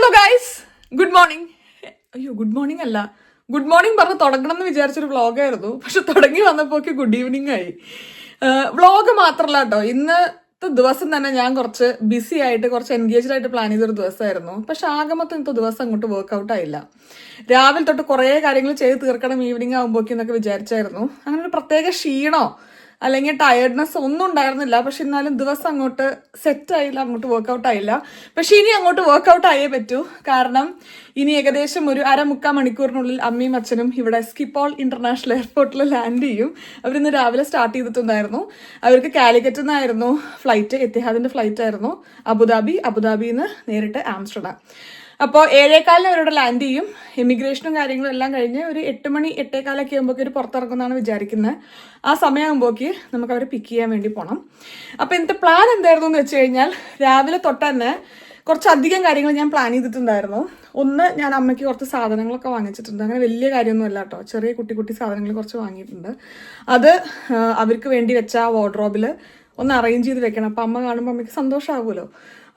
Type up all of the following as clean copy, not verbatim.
Hello guys, good morning. അയ്യോ, good morning അല്ല, good morning പറഞ്ഞ് തുടങ്ങണം എന്ന് വിചാരിച്ചൊരു വ്ളോഗായിരുന്നു. പക്ഷെ തുടങ്ങി വന്നപ്പോഴേക്ക് ഗുഡ് ഈവനിങ് ആയി. വ്ളോഗ് മാത്രമല്ല കേട്ടോ, ഇന്നത്തെ ദിവസം തന്നെ ഞാൻ കുറച്ച് ബിസി ആയിട്ട് കുറച്ച് എൻഗേജ്ഡ് ആയിട്ട് പ്ലാൻ ചെയ്തൊരു ദിവസമായിരുന്നു. പക്ഷെ ആകമൊത്തം ഇന്നത്തെ ദിവസം അങ്ങോട്ട് വർക്ക്ഔട്ട് ആയില്ല. രാവിലെ തൊട്ട് കുറേ കാര്യങ്ങൾ ചെയ്ത് തീർക്കണം ഈവനിങ് ആകുമ്പോഴേക്കെന്നൊക്കെ വിചാരിച്ചായിരുന്നു. അങ്ങനെ ഒരു പ്രത്യേക ക്ഷീണോ അല്ലെങ്കിൽ ടയർഡ്നെസ് ഒന്നും ഉണ്ടായിരുന്നില്ല. പക്ഷെ എന്നാലും ദിവസം അങ്ങോട്ട് സെറ്റ് ആയില്ല, അങ്ങോട്ട് വർക്ക്ഔട്ട് ആയില്ല. പക്ഷെ ഇനി അങ്ങോട്ട് വർക്ക്ഔട്ട് ആയേ പറ്റൂ. കാരണം ഇനി ഏകദേശം ഒരു 1/4 മണിക്കൂറിനുള്ളിൽ അമ്മയും അച്ഛനും ഇവിടെ സ്കിപ്പോൾ ഇന്റർനാഷണൽ എയർപോർട്ടിൽ ലാൻഡ് ചെയ്യും. അവരിന്ന് രാവിലെ സ്റ്റാർട്ട് ചെയ്തിട്ടുണ്ടായിരുന്നു. അവർക്ക് കാലിക്കറ്റിൽ നിന്നായിരുന്നു ഫ്ലൈറ്റ്, എത്തിഹാദിന്റെ ഫ്ലൈറ്റ് ആയിരുന്നു. അബുദാബിയിൽ നിന്ന് നേരിട്ട് ആംസ്റ്റർഡാം. അപ്പോൾ 7:15 അവരോട് ലാൻഡ് ചെയ്യും. ഇമിഗ്രേഷനും കാര്യങ്ങളും എല്ലാം കഴിഞ്ഞ് ഒരു 8 മണി 8:15 ആകുമ്പോഴേക്ക് ഒരു പുറത്തിറങ്ങുന്നതാണ് വിചാരിക്കുന്നത്. ആ സമയമാകുമ്പോഴേക്ക് നമുക്ക് അവരെ പിക്ക് ചെയ്യാൻ വേണ്ടി പോകണം. അപ്പോൾ ഇന്നത്തെ പ്ലാൻ എന്തായിരുന്നു എന്ന് വെച്ച് കഴിഞ്ഞാൽ, രാവിലെ തൊട്ട് തന്നെ കുറച്ചധികം കാര്യങ്ങൾ ഞാൻ പ്ലാൻ ചെയ്തിട്ടുണ്ടായിരുന്നു. ഒന്ന്, ഞാൻ അമ്മയ്ക്ക് കുറച്ച് സാധനങ്ങളൊക്കെ വാങ്ങിച്ചിട്ടുണ്ട്. അങ്ങനെ വലിയ കാര്യമൊന്നുമല്ല കേട്ടോ, ചെറിയ കുട്ടി സാധനങ്ങൾ കുറച്ച് വാങ്ങിയിട്ടുണ്ട്. അത് അവർക്ക് വേണ്ടി വെച്ച ആ വാർഡ്രോബിൽ ഒന്ന് അറേഞ്ച് ചെയ്ത് വെക്കണം. അപ്പം അമ്മ കാണുമ്പോൾ അമ്മയ്ക്ക് സന്തോഷമാകുമല്ലോ.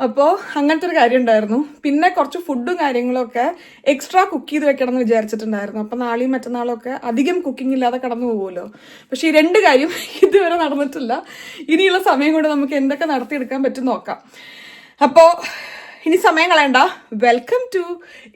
അപ്പോൾ അങ്ങനത്തെ ഒരു കാര്യം ഉണ്ടായിരുന്നു. പിന്നെ കുറച്ച് ഫുഡും കാര്യങ്ങളൊക്കെ എക്സ്ട്രാ കുക്ക് ചെയ്ത് വെക്കണം എന്ന് വിചാരിച്ചിട്ടുണ്ടായിരുന്നു. അപ്പം നാളെയും മറ്റന്നാളും ഒക്കെ അധികം കുക്കിംഗ് ഇല്ലാതെ കടന്നു പോകുമല്ലോ. പക്ഷെ ഈ രണ്ട് കാര്യം ഇതുവരെ നടന്നിട്ടില്ല. ഇനിയുള്ള സമയം കൊണ്ട് നമുക്ക് എന്തൊക്കെ നടത്തിയെടുക്കാൻ പറ്റും നോക്കാം. അപ്പോൾ ഇനി സമയം കളയണ്ട, welcome to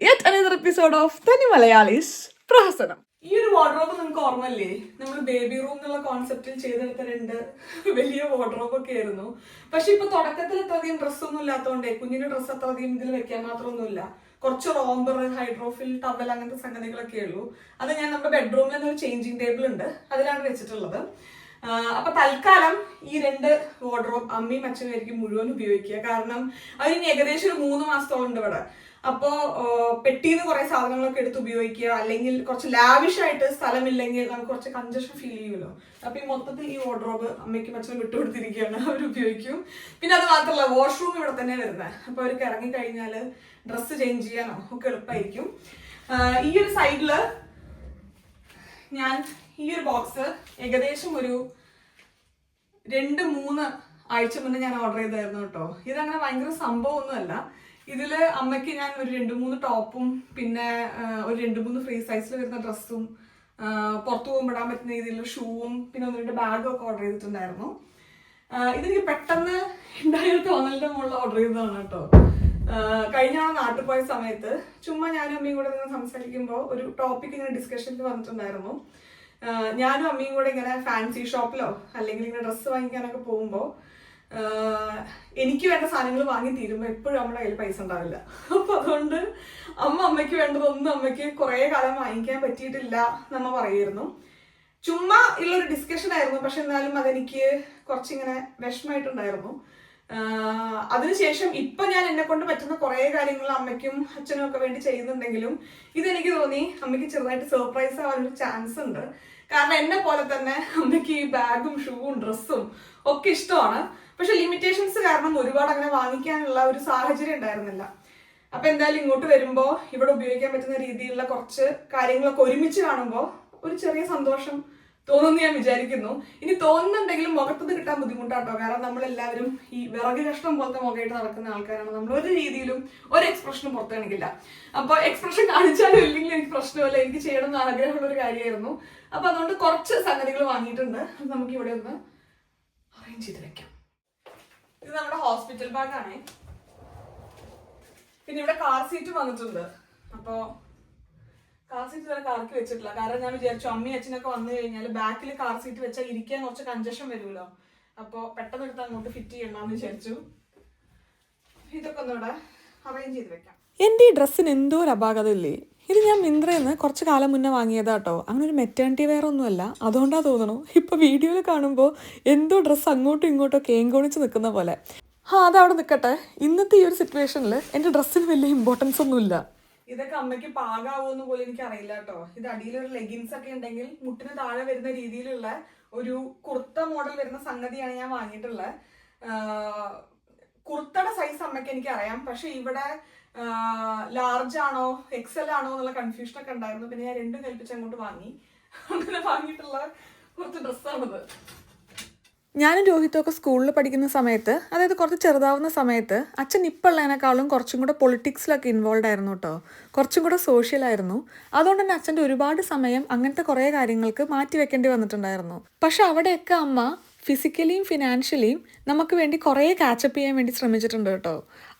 yet another episode of തനി മലയാളീസ് പ്രഹസനം. ഈ ഒരു വാർഡ്രോബ് നിങ്ങൾക്ക് ഓർമ്മല്ലേ? നമ്മൾ ബേബി റൂം എന്നുള്ള കോൺസെപ്റ്റിൽ ചെയ്തെടുത്ത 2 വലിയ വാർഡ്രോബ് ഒക്കെ ആയിരുന്നു. പക്ഷെ ഇപ്പൊ തുടക്കത്തിൽ അത്രയധികം ഡ്രസ്സൊന്നും ഇല്ലാത്തതുകൊണ്ടേ കുഞ്ഞിന്റെ ഡ്രസ്സ് അത്രയധികം ഇതിൽ വെക്കാൻ മാത്രമൊന്നുമില്ല. കുറച്ച് റോംബർ, ഹൈഡ്രോഫിൽ, ടവൽ അങ്ങനത്തെ സംഗതികളൊക്കെ ഉള്ളൂ. അത് ഞാൻ നമ്മുടെ ബെഡ്റൂമിൽ തന്നെ ഒരു ചേഞ്ചിങ് ടേബിൾ ഉണ്ട്, അതിലാണ് വെച്ചിട്ടുള്ളത്. അപ്പൊ തൽക്കാലം ഈ 2 വാർഡ്രോബ് അമ്മയും അച്ഛനും ആയിരിക്കും മുഴുവൻ ഉപയോഗിക്കുക. കാരണം അതിന് ഏകദേശം ഒരു 3 മാസത്തോളം ഉണ്ട് ഇവിടെ. അപ്പോ പെട്ടിന്ന് കുറെ സാധനങ്ങളൊക്കെ എടുത്ത് ഉപയോഗിക്കുക, അല്ലെങ്കിൽ കുറച്ച് ലാവിഷായിട്ട് സ്ഥലമില്ലെങ്കിൽ നമുക്ക് കുറച്ച് കൺജഷൻ ഫീൽ ചെയ്യുമല്ലോ. അപ്പൊ ഈ മൊത്തത്തിൽ ഈ വാർഡ്രോബ് അമ്മയ്ക്കും അച്ഛനും വിട്ടുകൊടുത്തിരിക്കുകയാണ്, അവർ ഉപയോഗിക്കും. പിന്നെ അത് മാത്രമല്ല, വാഷ്റൂം ഇവിടെ തന്നെ വരുന്നത്. അപ്പൊ അവർക്ക് ഇറങ്ങിക്കഴിഞ്ഞാൽ ഡ്രസ്സ് ചേഞ്ച് ചെയ്യാനോ ഒക്കെ എളുപ്പമായിരിക്കും. ഈ ഒരു സൈഡില് ഞാൻ ഈ ഒരു ബോക്സ് ഏകദേശം ഒരു 2-3 ആഴ്ച മുന്നേ ഞാൻ ഓർഡർ ചെയ്തായിരുന്നു കേട്ടോ. ഇതങ്ങനെ ഭയങ്കര സംഭവമൊന്നുമല്ല. ഇതില് അമ്മയ്ക്ക് ഞാൻ ഒരു 2-3 ടോപ്പും പിന്നെ ഒരു 2-3 ഫ്രീ സൈസിൽ വരുന്ന ഡ്രസ്സും പുറത്തു പോകുമ്പോൾ ഇടാൻ പറ്റുന്ന രീതിയിലുള്ള ഷൂവും പിന്നെ 1-2 ബാഗും ഒക്കെ ഓർഡർ ചെയ്തിട്ടുണ്ടായിരുന്നു. ഇതെനിക്ക് പെട്ടെന്ന് ഉണ്ടായൊരു തോന്നലിന്റെ മുകളിൽ ഓർഡർ ചെയ്തതാണ് കേട്ടോ. കഴിഞ്ഞ നാട്ടിൽ പോയ സമയത്ത് ചുമ്മാ ഞാനും അമ്മയും കൂടെ ഇങ്ങനെ സംസാരിക്കുമ്പോൾ ഒരു ടോപ്പിക് ഇങ്ങനെ ഡിസ്കഷനിൽ വന്നിട്ടുണ്ടായിരുന്നു. ഞാനും അമ്മയും കൂടെ ഇങ്ങനെ ഫാൻസി ഷോപ്പിലോ അല്ലെങ്കിൽ ഇങ്ങനെ ഡ്രസ്സ് വാങ്ങിക്കാനൊക്കെ പോകുമ്പോൾ എനിക്ക് വേണ്ട സാധനങ്ങൾ വാങ്ങി തീരുമ്പോൾ എപ്പോഴും നമ്മുടെ കയ്യിൽ പൈസ ഉണ്ടാവില്ല. അപ്പൊ അതുകൊണ്ട് അമ്മയ്ക്ക് വേണ്ടതൊന്നും അമ്മയ്ക്ക് കുറെ കാലം വാങ്ങിക്കാൻ പറ്റിയിട്ടില്ല നമ്മ പറയായിരുന്നു. ചുമ്മാ ഉള്ളൊരു ഡിസ്കഷൻ ആയിരുന്നു. പക്ഷെ എന്നാലും അതെനിക്ക് കുറച്ചിങ്ങനെ വിഷമമായിട്ടുണ്ടായിരുന്നു. അതിനുശേഷം ഇപ്പൊ ഞാൻ എന്നെ കൊണ്ട് പറ്റുന്ന കുറെ കാര്യങ്ങൾ അമ്മയ്ക്കും അച്ഛനും ഒക്കെ വേണ്ടി ചെയ്യുന്നുണ്ടെങ്കിലും ഇതെനിക്ക് തോന്നി അമ്മയ്ക്ക് ചെറുതായിട്ട് സർപ്രൈസ് ആവാനൊരു ചാൻസ് ഉണ്ട്. കാരണം എന്നെ പോലെ തന്നെ അമ്മയ്ക്ക് ഈ ബാഗും ഷൂവും ഡ്രസ്സും ഒക്കെ ഇഷ്ടമാണ്. പക്ഷെ ലിമിറ്റേഷൻസ് കാരണം ഒരുപാട് അങ്ങനെ വാങ്ങിക്കാനുള്ള ഒരു സാഹചര്യം ഉണ്ടായിരുന്നില്ല. അപ്പൊ എന്തായാലും ഇങ്ങോട്ട് വരുമ്പോ ഇവിടെ ഉപയോഗിക്കാൻ പറ്റുന്ന രീതിയിലുള്ള കുറച്ച് കാര്യങ്ങളൊക്കെ ഒരുമിച്ച് കാണുമ്പോൾ ഒരു ചെറിയ സന്തോഷം തോന്നുന്നു ഞാൻ വിചാരിക്കുന്നു. ഇനി തോന്നുന്നുണ്ടെങ്കിലും മുഖത്തുനിന്ന് കിട്ടാൻ ബുദ്ധിമുട്ടാട്ടോ. കാരണം നമ്മളെല്ലാവരും ഈ വിറക് കഷ്ണം പോലത്തെ മുഖമായിട്ട് നടക്കുന്ന ആൾക്കാരാണ്. നമ്മൾ ഒരു രീതിയിലും ഒരു എക്സ്പ്രഷനും പുറത്ത് കാണിക്കില്ല. അപ്പൊ എക്സ്പ്രഷൻ കാണിച്ചാലും ഇല്ലെങ്കിൽ എനിക്ക് പ്രശ്നമല്ല, എനിക്ക് ചെയ്യണമെന്ന് ആഗ്രഹമുള്ള ഒരു കാര്യമായിരുന്നു. അപ്പൊ അതുകൊണ്ട് കുറച്ച് സംഗതികൾ വാങ്ങിയിട്ടുണ്ട്. അത് നമുക്ക് ഇവിടെ ഒന്ന് അറേഞ്ച് ചെയ്ത് വെക്കാം. ഇത് നമ്മുടെ ഹോസ്പിറ്റൽ ബാഗാണ്. പിന്നെ ഇവിടെ കാർ സീറ്റ് വന്നിട്ടുണ്ട്. അപ്പോ കാർ സീറ്റ് വരെ കാർക്ക് വെച്ചിട്ടില്ല. കാരണം ഞാൻ വിചാരിച്ചു അമ്മയും അച്ഛനൊക്കെ വന്നു കഴിഞ്ഞാൽ ബാക്കിൽ കാർ സീറ്റ് വെച്ചാൽ ഇരിക്കാൻ കുറച്ച് കൺജഷൻ വരുമല്ലോ. അപ്പൊ പെട്ടെന്ന് എടുത്ത് അങ്ങോട്ട് ഫിറ്റ് ചെയ്യണമെന്ന് വിചാരിച്ചു. ഇതൊക്കെ ഒന്നുകൂടെ അറേഞ്ച് ചെയ്ത് വെക്കാം. എന്റെ ഈ ഡ്രസ്സിന് എന്തോ ഒരു അപാകത ഇല്ലേ? ഇത് ഞാൻ മിന്ത്രയിൽ നിന്ന് കുറച്ച് കാലം മുന്നേ വാങ്ങിയതാട്ടോ. അങ്ങനെ ഒരു മെറ്റേണിറ്റി വെയർ ഒന്നുമല്ല. അതുകൊണ്ടാ തോന്നണു ഇപ്പൊ വീഡിയോയിൽ കാണുമ്പോൾ എന്തോ ഡ്രസ്സ് അങ്ങോട്ടും ഇങ്ങോട്ടും കേങ്കോണിച്ച് നിൽക്കുന്ന പോലെ. അതവിടെ നിൽക്കട്ടെ. ഇന്നത്തെ ഈ ഒരു സിറ്റുവേഷനിൽ എന്റെ ഡ്രസ്സിന് വലിയ ഇമ്പോർട്ടൻസ് ഒന്നുമില്ല. ഇതൊക്കെ അമ്മയ്ക്ക് പാകാവോന്ന് പോലും എനിക്ക് അറിയില്ല കേട്ടോ. ഇത് അടിയിലൊരു ലെഗിൻസ് ഒക്കെ ഉണ്ടെങ്കിൽ മുട്ടിന് താഴെ വരുന്ന രീതിയിലുള്ള ഒരു കുർത്ത മോഡൽ വരുന്ന സംഗതിയാണ് ഞാൻ വാങ്ങിയിട്ടുള്ളത്. കുർത്തയുടെ സൈസ് അമ്മയ്ക്ക് എനിക്ക് അറിയാം. പക്ഷെ ഇവിടെ ലാർജ് ആണോ എക്സൽ ആണോ എന്നുള്ള കൺഫ്യൂഷൻ ഒക്കെ ഉണ്ടായിരുന്നു. പിന്നെ ഞാൻ 2 കൽപ്പിച്ച് അങ്ങോട്ട് വാങ്ങി. അങ്ങനെ വാങ്ങിയിട്ടുള്ള കുറച്ച് ഡ്രസ്സാണിത്. ഞാനും രോഹിത്തുമൊക്കെ സ്കൂളിൽ പഠിക്കുന്ന സമയത്ത്, അതായത് കുറച്ച് ചെറുതാവുന്ന സമയത്ത്, അച്ഛൻ ഇപ്പോൾ ഉള്ളതിനേക്കാളും കുറച്ചും കൂടെ പൊളിറ്റിക്സിലൊക്കെ ഇൻവോൾവ് ആയിരുന്നു കേട്ടോ. കുറച്ചും കൂടെ സോഷ്യലായിരുന്നു. അതുകൊണ്ട് തന്നെ അച്ഛൻ്റെ ഒരുപാട് സമയം അങ്ങനത്തെ കുറേ കാര്യങ്ങൾക്ക് മാറ്റി വെക്കേണ്ടി വന്നിട്ടുണ്ടായിരുന്നു. പക്ഷെ അവിടെയൊക്കെ അമ്മ ഫിസിക്കലിയും ഫിനാൻഷ്യലിയും നമുക്ക് വേണ്ടി കുറേ കാച്ചപ്പ് ചെയ്യാൻ വേണ്ടി ശ്രമിച്ചിട്ടുണ്ട് കേട്ടോ.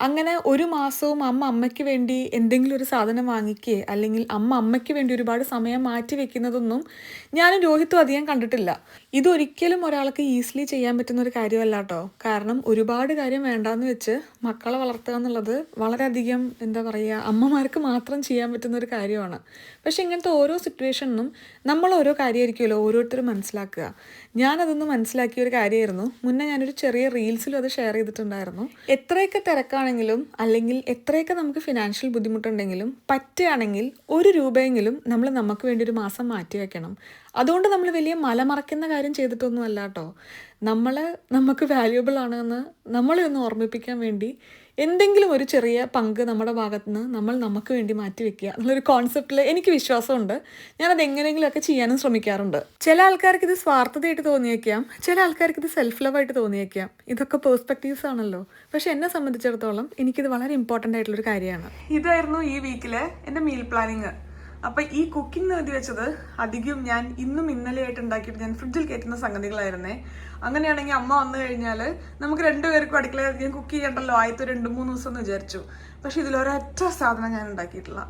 അങ്ങനെ ഒരു മാസവും അമ്മയ്ക്ക് വേണ്ടി എന്തെങ്കിലും ഒരു സാധനം വാങ്ങിക്കുകയെ അല്ലെങ്കിൽ അമ്മയ്ക്ക് വേണ്ടി ഒരുപാട് സമയം മാറ്റി വെക്കുന്നതൊന്നും ഞാനും രോഹിത്തും അധികം കണ്ടിട്ടില്ല. ഇതൊരിക്കലും ഒരാൾക്ക് ഈസിലി ചെയ്യാൻ പറ്റുന്ന ഒരു കാര്യമല്ല കേട്ടോ. കാരണം ഒരുപാട് കാര്യം വേണ്ടാന്ന് വെച്ച് മക്കളെ വളർത്തുക എന്നുള്ളത് വളരെയധികം എന്താ പറയുക, അമ്മമാർക്ക് മാത്രം ചെയ്യാൻ പറ്റുന്ന ഒരു കാര്യമാണ്. പക്ഷെ ഇങ്ങനത്തെ ഓരോ സിറ്റുവേഷനിലും നമ്മൾ ഓരോ കാര്യമായിരിക്കുമല്ലോ ഓരോരുത്തരും മനസ്സിലാക്കുക. ഞാനതൊന്ന് മനസ്സിലാക്കിയ ഒരു കാര്യമായിരുന്നു. മുന്നേ ഞാനൊരു ചെറിയ റീൽസിലും അത് ഷെയർ ചെയ്തിട്ടുണ്ടായിരുന്നു. എത്രയൊക്കെ തിരക്കാണെങ്കിലും അല്ലെങ്കിൽ എത്രയൊക്കെ നമുക്ക് ഫിനാൻഷ്യൽ ബുദ്ധിമുട്ടുണ്ടെങ്കിലും പറ്റുകയാണെങ്കിൽ 1 രൂപയെങ്കിലും നമ്മൾ നമുക്ക് വേണ്ടി ഒരു മാസം മാറ്റി വെക്കണം. അതുകൊണ്ട് നമ്മൾ വലിയ മലമറക്കുന്ന കാര്യം ചെയ്തിട്ടൊന്നും അല്ല കേട്ടോ. നമുക്ക് വാല്യുബിൾ ആണെന്ന് നമ്മളെ ഒന്ന് ഓർമ്മിപ്പിക്കാൻ വേണ്ടി എന്തെങ്കിലും ഒരു ചെറിയ പങ്ക് നമ്മുടെ ഭാഗത്തു നിന്ന് നമുക്ക് വേണ്ടി മാറ്റി വെക്കുക എന്നുള്ളൊരു കോൺസെപ്റ്റിൽ എനിക്ക് വിശ്വാസമുണ്ട്. ഞാനത് എങ്ങനെയെങ്കിലുമൊക്കെ ചെയ്യാനും ശ്രമിക്കാറുണ്ട്. ചില ആൾക്കാർക്ക് ഇത് സ്വാർത്ഥതയായിട്ട് തോന്നിയേക്കാം, ചില ആൾക്കാർക്ക് ഇത് സെൽഫ് ലവായിട്ട് തോന്നിയേക്കാം. ഇതൊക്കെ പേഴ്സ്പെക്റ്റീവ്സ് ആണല്ലോ. പക്ഷെ എന്നെ സംബന്ധിച്ചിടത്തോളം എനിക്കിത് വളരെ ഇമ്പോർട്ടൻ്റ് ആയിട്ടുള്ളൊരു കാര്യമാണ്. ഇതായിരുന്നു ഈ വീക്കിലെ എൻ്റെ മീൽ പ്ലാനിങ്. അപ്പം ഈ കുക്കിംഗ് എഴുതി വെച്ചത് അധികം ഞാൻ ഇന്നും ഇന്നലെയായിട്ട് ഉണ്ടാക്കിയിട്ട് ഞാൻ ഫ്രിഡ്ജിൽ കയറ്റുന്ന സംഗതികളായിരുന്നേ. അങ്ങനെയാണെങ്കിൽ അമ്മ വന്നു കഴിഞ്ഞാൽ നമുക്ക് 2 പേർക്കും അടുക്കളയിൽ ഞാൻ കുക്ക് ചെയ്യണ്ടല്ലോ ആദ്യത്തെ 2-3 ദിവസം എന്ന് വിചാരിച്ചു. പക്ഷെ ഇതിലൊരൊറ്റ സാധനം ഞാൻ ഉണ്ടാക്കിയിട്ടില്ല.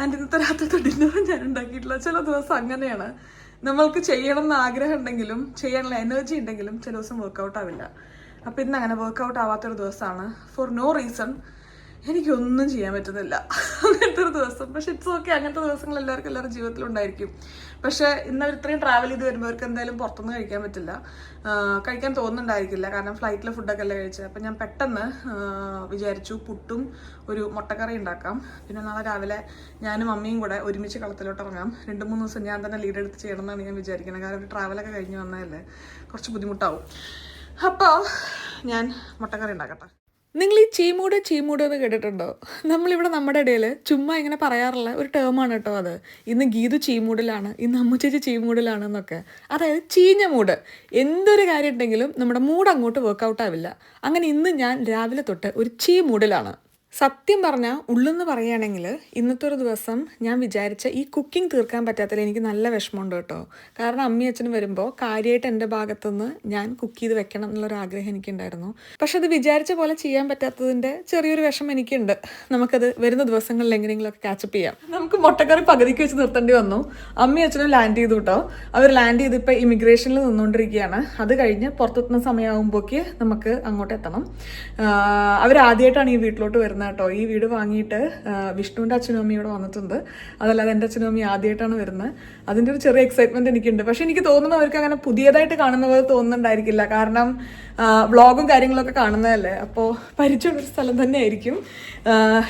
ആൻഡ് ഇന്നത്തെ രാത്രിത്തെ ഡിന്നറും ഞാൻ ഉണ്ടാക്കിയിട്ടില്ല. ചില ദിവസം അങ്ങനെയാണ്, നമ്മൾക്ക് ചെയ്യണം എന്ന് ആഗ്രഹം ഉണ്ടെങ്കിലും ചെയ്യാനുള്ള എനർജി ഉണ്ടെങ്കിലും ചില ദിവസം വർക്കൗട്ട് ആവില്ല. അപ്പം ഇന്ന് അങ്ങനെ വർക്കൗട്ട് ആവാത്തൊരു ദിവസമാണ്. ഫോർ നോ റീസൺ എനിക്കൊന്നും ചെയ്യാൻ പറ്റുന്നില്ല അങ്ങനത്തെ ഒരു ദിവസം. പക്ഷെ ഇറ്റ്സ് ഓക്കെ, അങ്ങനത്തെ ദിവസങ്ങൾ എല്ലാവരുടെ ജീവിതത്തിലുണ്ടായിരിക്കും. പക്ഷെ ഇന്ന് ഇത്രയും ട്രാവൽ ചെയ്ത് വരുന്നവർക്ക് എന്തായാലും പുറത്തൊന്നും കഴിക്കാൻ പറ്റില്ല, കഴിക്കാൻ തോന്നുന്നുണ്ടായിരിക്കില്ല. കാരണം ഫ്ലൈറ്റിലെ ഫുഡൊക്കെ അല്ലേ കഴിച്ചത്. അപ്പം ഞാൻ പെട്ടെന്ന് വിചാരിച്ചു പുട്ടും ഒരു മുട്ടക്കറി ഉണ്ടാക്കാം. പിന്നെ നാളെ രാവിലെ ഞാനും അമ്മയും കൂടെ ഒരുമിച്ച് കളത്തിലോട്ട് ഇറങ്ങാം. 2-3 ദിവസം ഞാൻ തന്നെ ലീഡ് എടുത്ത് ചെയ്യണം എന്നാണ് ഞാൻ വിചാരിക്കുന്നത്. കാരണം ഒരു ട്രാവലൊക്കെ കഴിഞ്ഞ് വന്നതല്ലേ, കുറച്ച് ബുദ്ധിമുട്ടാവും. അപ്പോൾ ഞാൻ മുട്ടക്കറി ഉണ്ടാക്കട്ടെ. നിങ്ങൾ ഈ ചീമൂട് എന്ന് കേട്ടിട്ടുണ്ടോ? നമ്മളിവിടെ നമ്മുടെ ഇടയിൽ ചുമ്മാ ഇങ്ങനെ പറയാറുള്ള ഒരു ടേമാണ് കേട്ടോ അത്. ഇന്ന് ഗീതു ചീമൂടിലാണ്, ഇന്ന് അമ്മുച്ചേച്ചി ചീമൂടിലാണ് എന്നൊക്കെ. അതായത് ചീഞ്ഞ മൂഡ്. എന്തൊരു കാര്യം ഉണ്ടെങ്കിലും നമ്മുടെ മൂഡ് അങ്ങോട്ട് വർക്കൗട്ട് ആവില്ല. അങ്ങനെ ഇന്ന് ഞാൻ രാവിലെ തൊട്ട് ഒരു ചീമൂടിലാണ്. സത്യം പറഞ്ഞാൽ ഉള്ളെന്ന് പറയുകയാണെങ്കിൽ ഇന്നത്തെ ഒരു ദിവസം ഞാൻ വിചാരിച്ച ഈ കുക്കിംഗ് തീർക്കാൻ പറ്റാത്തതിൽ എനിക്ക് നല്ല വിഷമമുണ്ട് കേട്ടോ. കാരണം അമ്മയും അച്ഛനും വരുമ്പോൾ കാര്യമായിട്ട് എൻ്റെ ഭാഗത്തുനിന്ന് ഞാൻ കുക്ക് ചെയ്ത് വെക്കണം എന്നുള്ളൊരു ആഗ്രഹം എനിക്കുണ്ടായിരുന്നു. പക്ഷെ അത് വിചാരിച്ച പോലെ ചെയ്യാൻ പറ്റാത്തതിൻ്റെ ചെറിയൊരു വിഷമം എനിക്കുണ്ട്. നമുക്കത് വരുന്ന ദിവസങ്ങളിൽ എങ്ങനെയെങ്കിലുമൊക്കെ കാച്ചപ്പ് ചെയ്യാം. നമുക്ക് മുട്ടക്കറി പകുതിക്ക് വെച്ച് നിർത്തേണ്ടി വന്നു. അമ്മയും അച്ഛനും ലാൻഡ് ചെയ്തു കേട്ടോ. അവർ ലാൻഡ് ചെയ്ത് ഇപ്പോൾ ഇമിഗ്രേഷനിൽ നിന്നുകൊണ്ടിരിക്കുകയാണ്. അത് കഴിഞ്ഞ് പുറത്തെത്തുന്ന സമയമാകുമ്പോഴേക്ക് നമുക്ക് അങ്ങോട്ട് എത്തണം. അവരാദ്യമായിട്ടാണ് ഈ വീട്ടിലോട്ട് വരുന്നത് കേട്ടോ. ഈ വീട് വാങ്ങിയിട്ട് വിഷ്ണുവിൻ്റെ അച്ഛനും അമ്മയും ഇവിടെ വന്നിട്ടുണ്ട്. അതല്ലാതെ എൻ്റെ അച്ഛനും അമ്മയും ആദ്യമായിട്ടാണ് വരുന്നത്. അതിൻ്റെ ഒരു ചെറിയ എക്സൈറ്റ്മെന്റ് എനിക്കുണ്ട്. പക്ഷെ എനിക്ക് തോന്നുന്നു അവർക്ക് അങ്ങനെ പുതിയതായിട്ട് കാണുന്ന പോലെ തോന്നുന്നുണ്ടായിരിക്കില്ല. കാരണം വ്ളോഗും കാര്യങ്ങളൊക്കെ കാണുന്നതല്ലേ. അപ്പോൾ പരിചയമുള്ളൊരു സ്ഥലം തന്നെ ആയിരിക്കും.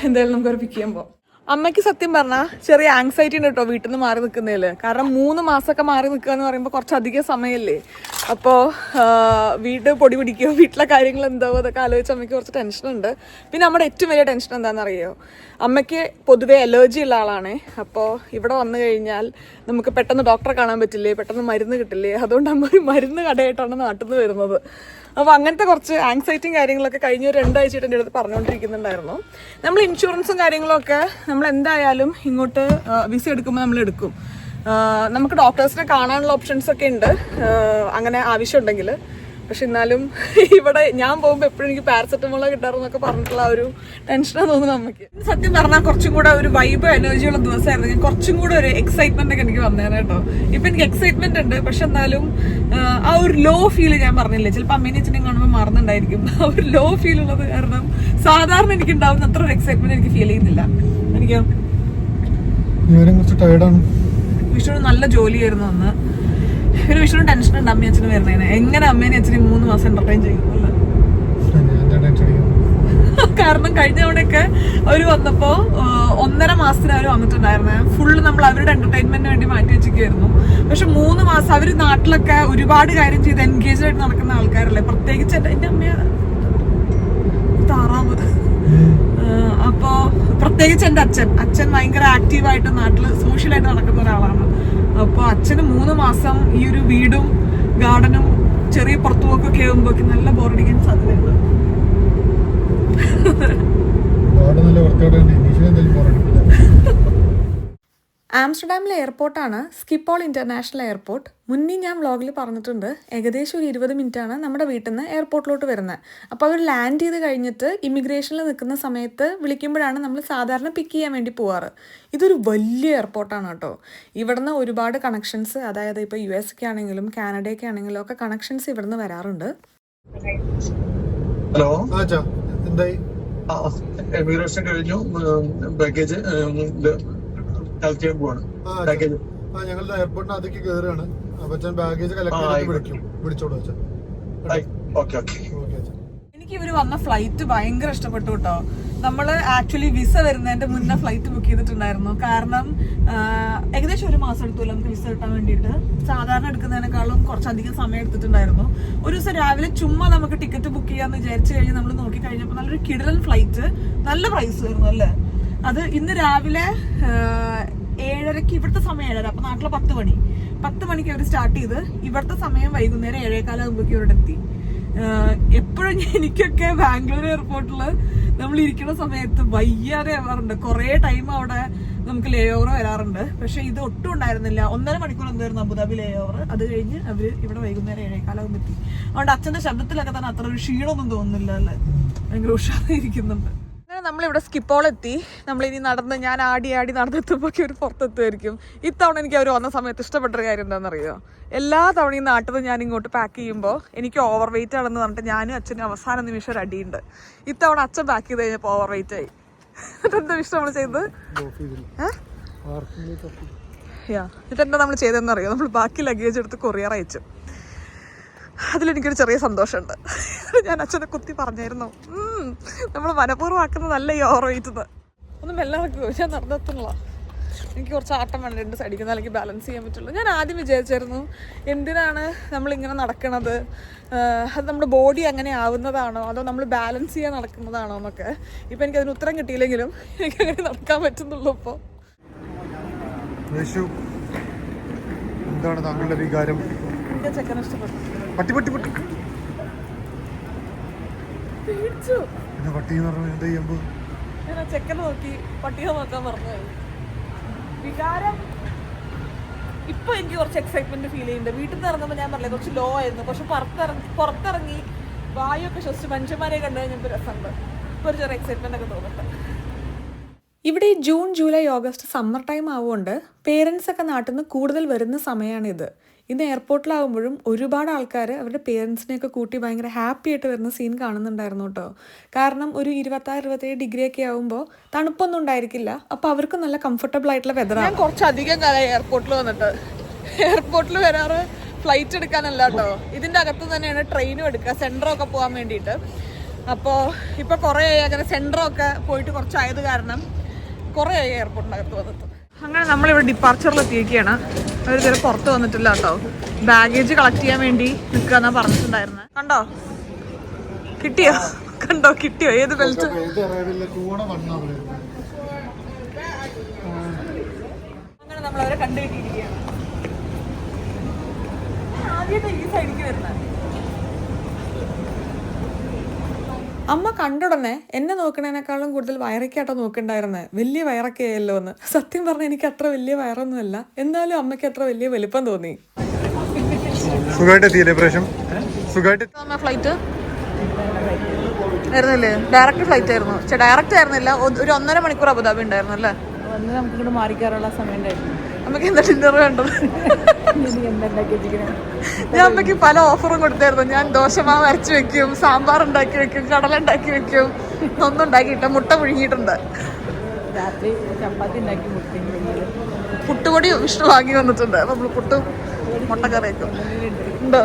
എന്തായാലും നമുക്കൊരു പിക്ക് ചെയ്യുമ്പോൾ അമ്മയ്ക്ക് സത്യം പറഞ്ഞാൽ ചെറിയ ആങ്സൈറ്റി ഉണ്ട് കേട്ടോ വീട്ടിൽ നിന്ന് മാറി നിൽക്കുന്നതിൽ. കാരണം 3 മാസമൊക്കെ മാറി നിൽക്കുക എന്ന് പറയുമ്പോൾ കുറച്ചധികം സമയമല്ലേ. അപ്പോൾ വീട് പൊടി പിടിക്കുകയോ വീട്ടിലെ കാര്യങ്ങൾ എന്താവോ അതൊക്കെ ആലോചിച്ച് അമ്മയ്ക്ക് കുറച്ച് ടെൻഷനുണ്ട്. പിന്നെ നമ്മുടെ ഏറ്റവും വലിയ ടെൻഷൻ എന്താണെന്നറിയോ, അമ്മയ്ക്ക് പൊതുവേ അലർജി ഉള്ള ആളാണ്. അപ്പോൾ ഇവിടെ വന്നു കഴിഞ്ഞാൽ നമുക്ക് പെട്ടെന്ന് ഡോക്ടറെ കാണാൻ പറ്റില്ലേ, പെട്ടെന്ന് മരുന്ന് കിട്ടില്ലേ. അതുകൊണ്ട് അമ്മ ഒരു മരുന്ന് കടയായിട്ടാണ് നാട്ടിൽ നിന്ന് വരുന്നത്. അപ്പോൾ അങ്ങനത്തെ കുറച്ച് ആങ്സൈറ്റിയും കാര്യങ്ങളൊക്കെ കഴിഞ്ഞ 2 ആഴ്ചയായിട്ട് എൻ്റെ അടുത്ത് പറഞ്ഞുകൊണ്ടിരിക്കുന്നുണ്ടായിരുന്നു. നമ്മൾ ഇൻഷുറൻസും കാര്യങ്ങളൊക്കെ നമ്മൾ എന്തായാലും ഇങ്ങോട്ട് വിസ എടുക്കുമ്പോൾ നമ്മൾ എടുക്കും. നമുക്ക് ഡോക്ടേഴ്സിനെ കാണാനുള്ള ഓപ്ഷൻസ് ഒക്കെ ഉണ്ട് അങ്ങനെ ആവശ്യമുണ്ടെങ്കിൽ. പക്ഷെ എന്നാലും ഇവിടെ ഞാൻ പോകുമ്പോൾ എപ്പോഴും എനിക്ക് പാരസെറ്റമോളോ കിട്ടാറെന്നൊക്കെ പറഞ്ഞിട്ടുള്ള ഒരു ടെൻഷനാണ് തോന്നുന്നു അമ്മയ്ക്ക്. സത്യം പറഞ്ഞാൽ കുറച്ചും കൂടെ ഒരു വൈബ് എനർജിയുള്ള ദിവസമായിരുന്നു. ഞാൻ കുറച്ചും കൂടെ ഒരു എക്സൈറ്റ്മെന്റ് ഒക്കെ എനിക്ക് വന്നേനെ കേട്ടോ. ഇപ്പൊ എനിക്ക് എക്സൈറ്റ്മെന്റ് ഉണ്ട്, പക്ഷെ എന്നാലും ആ ഒരു ലോ ഫീൽ ഞാൻ പറഞ്ഞില്ലേ, ചിലപ്പോൾ അമ്മേനെ അച്ഛനെയും കാണുമ്പോൾ മറന്നുണ്ടായിരിക്കും. ആ ഒരു ലോ ഫീൽ ഉള്ളത് കാരണം സാധാരണ എനിക്ക് ഉണ്ടാവുന്ന അത്ര ഒരു എക്സൈറ്റ്മെന്റ് എനിക്ക് ഫീൽ ചെയ്യുന്നില്ല. എനിക്ക് വിഷ്ണു നല്ല ജോലിയായിരുന്നു അന്ന്. ഒരു വിഷ്ണു ടെൻഷൻ ഉണ്ട് അമ്മയും അച്ഛനും വരുന്നതിന്. എങ്ങനെ അമ്മേനെ അച്ഛനും 3 മാസം എന്റർടൈൻ ചെയ്യും. കാരണം കഴിഞ്ഞ തവണയൊക്കെ അവര് വന്നപ്പോ 1.5 മാസത്തിന് അവർ വന്നിട്ടുണ്ടായിരുന്നു. ഫുള്ള് നമ്മൾ അവരുടെ എന്റർടൈൻമെന്റിന് വേണ്ടി മാറ്റി വെച്ചിരിക്കുകയായിരുന്നു. പക്ഷെ 3 മാസം അവര് നാട്ടിലൊക്കെ ഒരുപാട് കാര്യം ചെയ്ത് എൻഗേജ് ആയിട്ട് നടക്കുന്ന ആൾക്കാരല്ലേ. പ്രത്യേകിച്ച് എന്റെ അമ്മ താറാവ്. അപ്പോ പ്രത്യേകിച്ച് എന്റെ അച്ഛൻ ഭയങ്കര ആക്റ്റീവായിട്ട് നാട്ടില് സോഷ്യലായിട്ട് നടക്കുന്ന ഒരാളാണ്. അപ്പോൾ അച്ഛന് 3 മാസം ഈ ഒരു വീടും ഗാർഡനും ചെറിയ പുറത്തു പോക്കൊക്കെ ആകുമ്പോഴേക്കും നല്ല ബോറടിക്കാൻ സാധ്യതയുണ്ട്. ആംസ്റ്റർഡാമിലെ എയർപോർട്ടാണ് സ്കിപ്പോൾ ഇന്റർനാഷണൽ എയർപോർട്ട്. മുന്നേ ഞാൻ വ്ളോഗിൽ പറഞ്ഞിട്ടുണ്ട്, ഏകദേശം ഒരു 20 മിനിറ്റാണ് നമ്മുടെ വീട്ടിൽ നിന്ന് എയർപോർട്ടിലോട്ട് വരുന്നത്. അപ്പോൾ അവർ ലാൻഡ് ചെയ്ത് കഴിഞ്ഞിട്ട് ഇമിഗ്രേഷനിൽ നിൽക്കുന്ന സമയത്ത് വിളിക്കുമ്പോഴാണ് നമ്മൾ സാധാരണ പിക്ക് ചെയ്യാൻ വേണ്ടി പോവാറ്. ഇതൊരു വലിയ എയർപോർട്ടാണ് കേട്ടോ. ഇവിടുന്ന് ഒരുപാട് കണക്ഷൻസ്, അതായത് ഇപ്പോൾ US ആണെങ്കിലും കാനഡയൊക്കെ ആണെങ്കിലും ഒക്കെ കണക്ഷൻസ് ഇവിടുന്ന് വരാറുണ്ട്. ഹലോ, എന്തായി? എമിഗ്രേഷൻ കഴിഞ്ഞു. പാക്കേജ് കളക്ട് ചെയ്യാൻ പോവാണ്. പാക്കേജ് ഞങ്ങളുടെ എയർപോർട്ടിന് അതിലേക്ക് കയറുകയാണ്. അപ്പൊ ബാഗേജ് കളക്ട് ചെയ്തിട്ട് വിളിച്ചോളൂ. Okay okay. എനിക്ക് ഇവര് വന്ന ഫ്ലൈറ്റ് ഭയങ്കര ഇഷ്ടപ്പെട്ടു കേട്ടോ. നമ്മള് ആക്ച്വലി വിസ വരുന്നതിന്റെ മുന്നേ ഫ്ലൈറ്റ് ബുക്ക് ചെയ്തിട്ടുണ്ടായിരുന്നു. കാരണം ഏകദേശം 1 മാസം എടുത്തു നമുക്ക് വിസ കിട്ടാൻ വേണ്ടിയിട്ട്. സാധാരണ എടുക്കുന്നതിനേക്കാളും കുറച്ചധികം സമയം എടുത്തിട്ടുണ്ടായിരുന്നു. ഒരു ദിവസം രാവിലെ ചുമ്മാ നമുക്ക് ടിക്കറ്റ് ബുക്ക് ചെയ്യാന്ന് വിചാരിച്ചു കഴിഞ്ഞ് നമ്മൾ നോക്കി കഴിഞ്ഞപ്പോൾ നല്ലൊരു കിടിലൻ ഫ്ലൈറ്റ്, നല്ല പ്രൈസ് വരുന്നു അല്ലേ. അത് ഇന്ന് രാവിലെ 7:30, ഇവിടുത്തെ സമയം 7:30, അപ്പൊ നാട്ടിലെ 10 മണിക്ക് അവർ സ്റ്റാർട്ട് ചെയ്ത് ഇവിടുത്തെ സമയം വൈകുന്നേരം 7:15 ആകുമ്പോഴേക്കും ഇവിടെ എത്തി. എപ്പോഴും എനിക്കൊക്കെ ബാംഗ്ലൂർ എയർപോർട്ടിൽ നമ്മൾ ഇരിക്കുന്ന സമയത്ത് വയ്യാതെ ആവാറുണ്ട്. കുറെ ടൈം അവിടെ നമുക്ക് ലേ ഓവർ വരാറുണ്ട്. പക്ഷെ ഇത് ഒട്ടും ഉണ്ടായിരുന്നില്ല. 1.5 മണിക്കൂർ എന്തായിരുന്നു അബുദാബി ലേ ഓവർ. അത് കഴിഞ്ഞ് അവര് ഇവിടെ വൈകുന്നേരം 7:15 ആകുമ്പോൾ എത്തി. അതുകൊണ്ട് അച്ഛന്റെ ശബ്ദത്തിലൊക്കെ തന്നെ അത്ര ഒരു ക്ഷീണമൊന്നും തോന്നുന്നില്ല അല്ലേ, ഭയങ്കര ഉഷാറായിരിക്കുന്നുണ്ട്. നമ്മളിവിടെ സ്കിപ്പോളെത്തി. നമ്മളിനി നടന്ന് ഞാൻ ആടി നടന്നെത്തുമ്പോൾ ഒരു പുറത്തെത്തുമായിരിക്കും. ഇത്തവണ എനിക്ക് അവർ വന്ന സമയത്ത് ഇഷ്ടപ്പെട്ടൊരു കാര്യം എന്താണെന്നറിയോ, എല്ലാ തവണയും നാട്ടിൽ നിന്ന് ഞാൻ ഇങ്ങോട്ട് പാക്ക് ചെയ്യുമ്പോൾ എനിക്ക് ഓവർ വെയിറ്റ് ആണെന്ന് പറഞ്ഞിട്ട് ഞാനും അച്ഛനും അവസാന നിമിഷം ഒരു അടിയുണ്ട്. ഇത്തവണ അച്ഛൻ പാക്ക് ചെയ്ത് കഴിഞ്ഞപ്പോൾ ഓവർ വെയിറ്റ് ആയി. എന്താ ഇഷ്ടം നമ്മൾ ചെയ്തത്? എന്നിട്ടെന്താ നമ്മൾ ചെയ്തതെന്നറിയോ, നമ്മൾ ബാക്കി ലഗേജ് എടുത്ത് കൊറിയർ അയച്ചു. അതിലെനിക്കൊരു ചെറിയ സന്തോഷമുണ്ട്. ഞാൻ അച്ഛനെ കുത്തി പറഞ്ഞായിരുന്നു, നമ്മൾ മനഃപൂർവ്വം ആക്കുന്നതല്ല ഈ ഓവർ വെയിറ്റ്. ഒന്നും മെല്ലെ നടക്കുമോ, ഞാൻ നടന്നെത്തുന്നില്ല. എനിക്ക് കുറച്ച് ആട്ടം വേണ്ട, 2 സൈഡിൽ അല്ലെങ്കിൽ ബാലൻസ് ചെയ്യാൻ പറ്റുള്ളൂ. ഞാൻ ആദ്യം വിചാരിച്ചായിരുന്നു എന്തിനാണ് നമ്മളിങ്ങനെ നടക്കണത്, അത് നമ്മുടെ ബോഡി അങ്ങനെ ആവുന്നതാണോ അതോ നമ്മൾ ബാലൻസ് ചെയ്യാൻ നടക്കുന്നതാണോ എന്നൊക്കെ. ഇപ്പം എനിക്കതിന് ഉത്തരം കിട്ടിയില്ലെങ്കിലും എനിക്കങ്ങനെ നടക്കാൻ പറ്റുന്നുള്ളൂ. ഇപ്പോൾ എന്താണ് താങ്കളുടെ വികാരം? എൻ്റെ ചെക്കനെ ഇഷ്ടപ്പെട്ടു. പട്ടി പേടിച്ചു. പട്ടി എന്ന് പറഞ്ഞാൽ എന്താ ചെയ്യുമ്പോ ഞാൻ ആ ചെക്കനെ നോക്കി പട്ടിയെ നോക്കാൻ പറഞ്ഞു. വികാരം ഇപ്പൊ എനിക്ക് കുറച്ച് എക്സൈറ്റ്മെന്റ് ഫീൽ ചെയ്യുന്നുണ്ട്. വീട്ടിൽ നിന്ന് ഇറങ്ങുമ്പോൾ ഞാൻ പറഞ്ഞില്ലേ കുറച്ച് ലോ ആയിരുന്നു. പക്ഷെ പുറത്തിറങ്ങി വായുവൊക്കെ ശ്വസിച്ച് മനുഷ്യന്മാരെ കണ്ടു കഴിഞ്ഞപ്പോൾ രസമുണ്ട്. ഇപ്പൊ ഒരു ചെറിയ എക്സൈറ്റ്മെന്റ് ഒക്കെ തോന്നുന്നുണ്ട്. ഇവിടെ ഈ June, July, August summer time ആവുകൊണ്ട് പേരൻസ് ഒക്കെ നാട്ടിൽ നിന്ന് കൂടുതൽ വരുന്ന സമയമാണിത്. ഇന്ന് എയർപോർട്ടിലാവുമ്പോഴും ഒരുപാട് ആൾക്കാർ അവരുടെ പേരൻസിനെയൊക്കെ കൂട്ടി ഭയങ്കര ഹാപ്പി ആയിട്ട് വരുന്ന സീൻ കാണുന്നുണ്ടായിരുന്നു കേട്ടോ. കാരണം ഒരു 26-27 ഡിഗ്രി ഒക്കെ ആകുമ്പോൾ തണുപ്പൊന്നും ഉണ്ടായിരിക്കില്ല. അപ്പോൾ അവർക്ക് നല്ല കംഫർട്ടബിൾ ആയിട്ടുള്ള വെതറാണ്. ഞാൻ കുറച്ചധികം കാലം എയർപോർട്ടിൽ വന്നിട്ട്, എയർപോർട്ടിൽ വരാറ് ഫ്ലൈറ്റ് എടുക്കാനല്ല കേട്ടോ, ഇതിൻ്റെ അകത്ത് തന്നെയാണ് ട്രെയിനും എടുക്കുക, സെൻട്രൊക്കെ പോകാൻ വേണ്ടിയിട്ട്. അപ്പോൾ ഇപ്പോൾ കുറേ അങ്ങനെ സെൻട്രൊക്കെ പോയിട്ട് കുറച്ചായത് കാരണം കുറേ എയർപോർട്ടിനകത്ത് വന്നിട്ട്. അങ്ങനെ നമ്മളിവിടെ ഡിപ്പാർച്ചറിൽ എത്തിയിരിക്കുകയാണ്. അവർ ഇതുവരെ പുറത്ത് വന്നിട്ടില്ല കേട്ടോ. ബാഗേജ് കളക്ട് ചെയ്യാൻ വേണ്ടി നിൽക്കാന്നാ പറഞ്ഞിട്ടുണ്ടായിരുന്നത്. കണ്ടോ കിട്ടിയോ ഏത് ബെൽറ്റ്? അങ്ങനെ നമ്മളവരെ കണ്ടുകിട്ടിയിരിക്കുകയാണ്. ആദ്യമായിട്ട് ഈ സൈഡിലേക്ക് വരുന്നത്. അമ്മ കണ്ടുടനെ എന്നെ നോക്കണേനേക്കാളും കൂടുതൽ വയറൊക്കെയാട്ടോ നോക്കണ്ടായിരുന്നത്. വലിയ വയറൊക്കെ ആയല്ലോ എന്ന്. സത്യം പറഞ്ഞാൽ എനിക്ക് അത്ര വലിയ വയറൊന്നുമല്ല, എന്നാലും അമ്മയ്ക്ക് അത്ര വലിയ വലിപ്പം തോന്നി. ഫ്ലൈറ്റ് ആയിരുന്നില്ലേ? ഡയറക്റ്റ് ഫ്ലൈറ്റ് ആയിരുന്നു. ഡയറക്റ്റ് ആയിരുന്നില്ല, ഒരു 1.5 മണിക്കൂർ അബുദാബി ഉണ്ടായിരുന്നു അല്ലേ. നമുക്ക് ഇങ്ങോട്ട് മാറിക്കാറുള്ള സമയം ഉണ്ടായിരുന്നു. നമുക്ക് എന്താ ഡിന്നർ വേണ്ടത്? ഞാൻ അമ്മയ്ക്ക് പല ഓഫറും കൊടുത്തായിരുന്നു. ഞാൻ ദോശമാവ് അരച്ച് വെക്കും, സാമ്പാർ ഉണ്ടാക്കി വെക്കും, കടല ഉണ്ടാക്കി വെക്കും. ഒന്നും ഉണ്ടാക്കിയിട്ട, മുട്ട പുഴുങ്ങിയിട്ടുണ്ട്. രാത്രി ചപ്പാത്തി ഉണ്ടാക്കി പുട്ടുപൊടി വിഷ്ണു വാങ്ങി വന്നിട്ടുണ്ട്. നമ്മൾ പുട്ടും മുട്ടക്കറി വെക്കും. ഉണ്ടോ?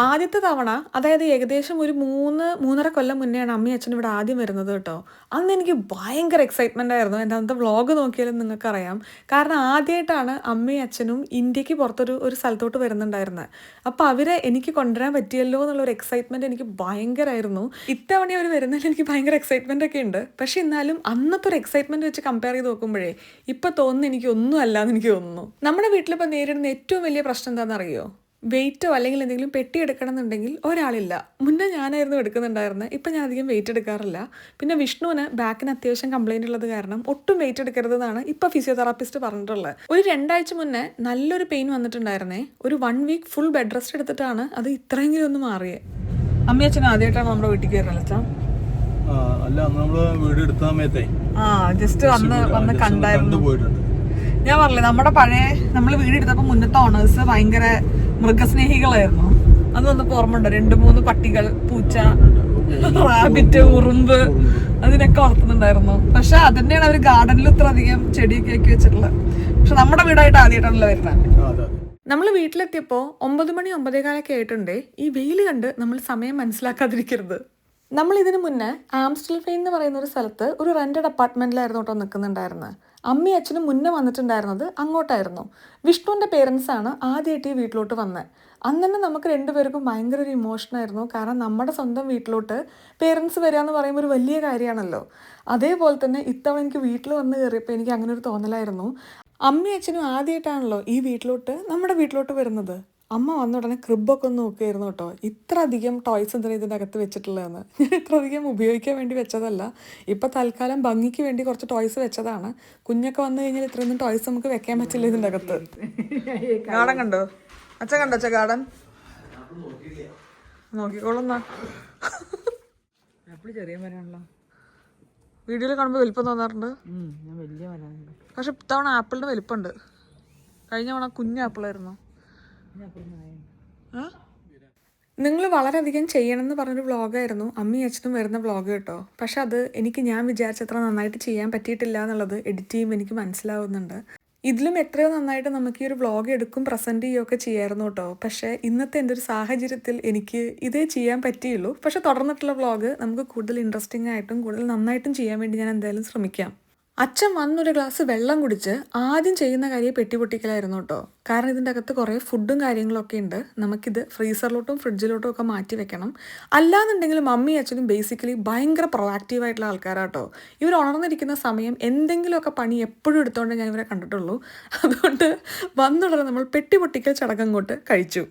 ആദ്യത്തെ തവണ, അതായത് ഏകദേശം ഒരു 3-3.5 കൊല്ലം മുന്നെയാണ് അമ്മയും അച്ഛനും ഇവിടെ ആദ്യം വരുന്നത് കേട്ടോ. അന്ന് എനിക്ക് ഭയങ്കര എക്സൈറ്റ്മെൻ്റ് ആയിരുന്നു. എൻ്റെ അന്നത്തെ വ്ളോഗ് നോക്കിയാലും നിങ്ങൾക്കറിയാം. കാരണം ആദ്യമായിട്ടാണ് അമ്മയും അച്ഛനും ഇന്ത്യക്ക് പുറത്തൊരു സ്ഥലത്തോട്ട് വരുന്നുണ്ടായിരുന്നത്. അപ്പോൾ അവരെ എനിക്ക് കൊണ്ടുവരാൻ പറ്റിയല്ലോ എന്നുള്ളൊരു എക്സൈറ്റ്മെൻറ്റ് എനിക്ക് ഭയങ്കരമായിരുന്നു. ഇത്തവണ അവർ വരുന്നതിൽ എനിക്ക് ഭയങ്കര എക്സൈറ്റ്മെൻ്റ് ഒക്കെ ഉണ്ട്. പക്ഷെ എന്നാലും അന്നത്തെ ഒരു എക്സൈറ്റ്മെൻറ്റ് വെച്ച് കമ്പയർ ചെയ്ത് നോക്കുമ്പോഴേ ഇപ്പം തോന്നുന്നു എനിക്ക് ഒന്നും അല്ലാന്ന് എനിക്ക് തോന്നുന്നു. നമ്മുടെ വീട്ടിലിപ്പോൾ നേരിടുന്ന ഏറ്റവും വലിയ പ്രശ്നം എന്താണെന്നറിയോ? വെയിറ്റോ അല്ലെങ്കിൽ എന്തെങ്കിലും പെട്ടി എടുക്കണം എന്നുണ്ടെങ്കിൽ ഒരാളില്ല. മുന്നേ ഞാനായിരുന്നു എടുക്കുന്നുണ്ടായിരുന്നത്. ഇപ്പം ഞാൻ അധികം വെയിറ്റ് എടുക്കാറില്ല. പിന്നെ വിഷ്ണുവിന് ബാക്കിന് അത്യാവശ്യം കംപ്ലൈൻറ്റ് ഉള്ളത് കാരണം ഒട്ടും വെയിറ്റ് എടുക്കരുതെന്നാണ് ഇപ്പോൾ ഫിസിയോതെറാപ്പിസ്റ്റ് പറഞ്ഞിട്ടുള്ളത്. ഒരു 2 ആഴ്ച മുന്നേ നല്ലൊരു പെയിൻ വന്നിട്ടുണ്ടായിരുന്നേ. ഒരു 1 വീക്ക് ഫുൾ ബെഡ് റെസ്റ്റ് എടുത്തിട്ടാണ് അത് ഇത്രയെങ്കിലും ഒന്ന് മാറിയേ. അമ്മയച്ഛൻ ആദ്യമായിട്ടാണ് നമ്മുടെ വീട്ടിൽ കയറുന്നത്. അല്ല, നമ്മള് വീട് എടുത്ത സമയത്തേ ജസ്റ്റ് വന്ന് കണ്ടായിരുന്നു. ഞാൻ പറഞ്ഞില്ലേ, നമ്മൾ വീട് എടുത്തപ്പോൾ മുന്നത്തെ ഓണേഴ്സ് ഭയങ്കര മൃഗസ്നേഹികളായിരുന്നു. അത് വന്നപ്പോൾ ഓർമ്മയുണ്ടോ? 2-3 പട്ടികൾ, പൂച്ച, റാബിറ്റ്, ഉറുമ്പ്, അതിനൊക്കെ വളർത്തുന്നുണ്ടായിരുന്നു. പക്ഷെ അതന്നെയാണ് അവർ ഗാർഡനിൽ ഇത്ര അധികം ചെടിയൊക്കെ ആക്കി വെച്ചിട്ടുള്ളത്. പക്ഷെ നമ്മുടെ വീടായിട്ട് ആദ്യമായിട്ടാണല്ലോ വരുന്നത്. നമ്മൾ വീട്ടിലെത്തിയപ്പോൾ 9 മണി 9:15 ആയിട്ടുണ്ടേ. ഈ വെയിൽ കണ്ട് നമ്മൾ സമയം മനസ്സിലാക്കാതിരിക്കരുത്. നമ്മൾ ഇതിനു മുന്നേ ആംസ്റ്റൽഫെയിൻ എന്ന് പറയുന്ന ഒരു സ്ഥലത്ത് ഒരു റെന്റഡ് അപ്പാർട്ട്മെന്റിലായിരുന്നു കേട്ടോ നിൽക്കുന്നുണ്ടായിരുന്നത്. അമ്മയും അച്ഛനും മുന്നേ വന്നിട്ടുണ്ടായിരുന്നത് അങ്ങോട്ടായിരുന്നു. വിഷ്ണുവിൻ്റെ പേരൻസാണ് ആദ്യമായിട്ട് ഈ വീട്ടിലോട്ട് വന്നത്. അന്ന് തന്നെ നമുക്ക് 2 പേർക്കും ഭയങ്കര ഒരു ഇമോഷനായിരുന്നു. കാരണം നമ്മുടെ സ്വന്തം വീട്ടിലോട്ട് പേരൻസ് വരിക എന്ന് പറയുമ്പോൾ ഒരു വലിയ കാര്യമാണല്ലോ. അതേപോലെ തന്നെ ഇത്തവണ എനിക്ക് വീട്ടിൽ വന്ന് കയറിയപ്പോൾ എനിക്ക് അങ്ങനെ ഒരു തോന്നലായിരുന്നു. അമ്മയും അച്ഛനും ആദ്യമായിട്ടാണല്ലോ ഈ നമ്മുടെ വീട്ടിലോട്ട് വരുന്നത്. അമ്മ വന്ന ഉടനെ ക്രിബൊക്കെ ഒന്ന് നോക്കുകയായിരുന്നു കേട്ടോ. ഇത്ര അധികം ടോയ്സ് എന്തിനാണ് ഇതിൻ്റെ അകത്ത് വെച്ചിട്ടുള്ളതെന്ന്. ഞാൻ ഇത്ര അധികം ഉപയോഗിക്കാൻ വേണ്ടി വെച്ചതല്ല. ഇപ്പം തൽക്കാലം ഭംഗിക്ക് വേണ്ടി കുറച്ച് ടോയ്സ് വെച്ചതാണ്. കുഞ്ഞൊക്കെ വന്നു കഴിഞ്ഞാൽ ഇത്രയൊന്നും ടോയ്സ് നമുക്ക് വെക്കാൻ പറ്റില്ല ഇതിൻ്റെ അകത്ത്. ഗാർഡൻ കണ്ടോ? അച്ഛൻ കണ്ടോ അച്ഛൻ ഗാർഡൻ? നോക്കിക്കോളുന്നാ. ചെറിയ മരമാണല്ലോ. വീഡിയോയിൽ കാണുമ്പോൾ വലിപ്പം തോന്നാറുണ്ട്. പക്ഷെ ഇത്തവണ ആപ്പിളിൻ്റെ വലിപ്പമുണ്ട്. കഴിഞ്ഞ തവണ കുഞ്ഞ് ആപ്പിളായിരുന്നു. നിങ്ങൾ വളരെയധികം ചെയ്യണമെന്ന് പറഞ്ഞൊരു വ്ളോഗായിരുന്നു അമ്മയും അച്ഛനും വരുന്ന വ്ളോഗ് കേട്ടോ. പക്ഷെ അത് ഞാൻ വിചാരിച്ചത്ര നന്നായിട്ട് ചെയ്യാൻ പറ്റിയിട്ടില്ല എന്നുള്ളത് എഡിറ്റ് ചെയ്യുമ്പോൾ എനിക്ക് മനസ്സിലാവുന്നുണ്ട്. ഇതിലും എത്രയോ നന്നായിട്ട് നമുക്ക് ഈ ഒരു വ്ളോഗ് എടുക്കും പ്രസൻറ്റ് ചെയ്യുകയൊക്കെ ചെയ്യായിരുന്നു കേട്ടോ. പക്ഷേ ഇന്നത്തെ എൻ്റെ ഒരു സാഹചര്യത്തിൽ എനിക്ക് ഇതേ ചെയ്യാൻ പറ്റിയുള്ളൂ. പക്ഷെ തുടർന്നിട്ടുള്ള വ്ളോഗ് നമുക്ക് കൂടുതൽ ഇൻട്രസ്റ്റിംഗ് ആയിട്ടും കൂടുതൽ നന്നായിട്ടും ചെയ്യാൻ വേണ്ടി ഞാൻ എന്തായാലും ശ്രമിക്കാം. അച്ഛൻ വന്നൊരു ഗ്ലാസ് വെള്ളം കുടിച്ച് ആദ്യം ചെയ്യുന്ന കാര്യം പെട്ടി പൊട്ടിക്കലായിരുന്നു കേട്ടോ. കാരണം ഇതിൻ്റെ അകത്ത് കുറേ ഫുഡും കാര്യങ്ങളൊക്കെ ഉണ്ട്. നമുക്കിത് ഫ്രീസറിലോട്ടും ഫ്രിഡ്ജിലോട്ടും ഒക്കെ മാറ്റി വെക്കണം. അല്ലാന്നുണ്ടെങ്കിൽ മമ്മിയും അച്ഛനും ബേസിക്കലി ഭയങ്കര പ്രൊആക്റ്റീവായിട്ടുള്ള ആൾക്കാരാട്ടോ. ഇവർ ഉണർന്നിരിക്കുന്ന സമയം എന്തെങ്കിലുമൊക്കെ പണി എപ്പോഴും എടുത്തുകൊണ്ട് ഞാൻ ഇവരെ കണ്ടിട്ടുള്ളൂ. അതുകൊണ്ട് വന്നുടനെ നമ്മൾ പെട്ടി പൊട്ടിക്കൽ ചടങ്ങങ്ങോട്ട് കഴിച്ചു.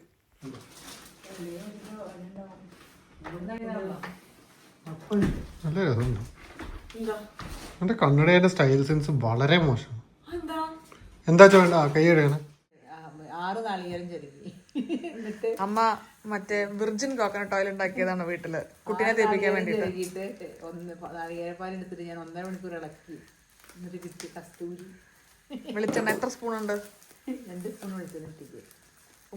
നല്ല രസമുണ്ട്. എൻ്റെ കണ്ണടയുടെ സ്റ്റൈൽ സെൻസ് വളരെ മോശം. എന്താ വേണ്ട കൈയ്യടയാണ്. 6 നാളികേരം ചെറുക്കി അമ്മ മറ്റേ വിർജിൻ കോക്കനട്ട് ഓയിൽ ഉണ്ടാക്കിയതാണ് വീട്ടില് കുട്ടീനെ തേപ്പിക്കാൻ വേണ്ടിട്ട്. നാളികേരപ്പാൽ എടുത്തിട്ട് ഞാൻ 1.5 മണിക്കൂർ ഇളക്കി. എന്നിട്ട് കിട്ടി കസ്തൂരി. വെളിച്ചെണ്ണ എത്ര സ്പൂൺ ഉണ്ട്? 2 സ്പൂൺ വെളിച്ചെണ്ണ ഇട്ടിട്ട്.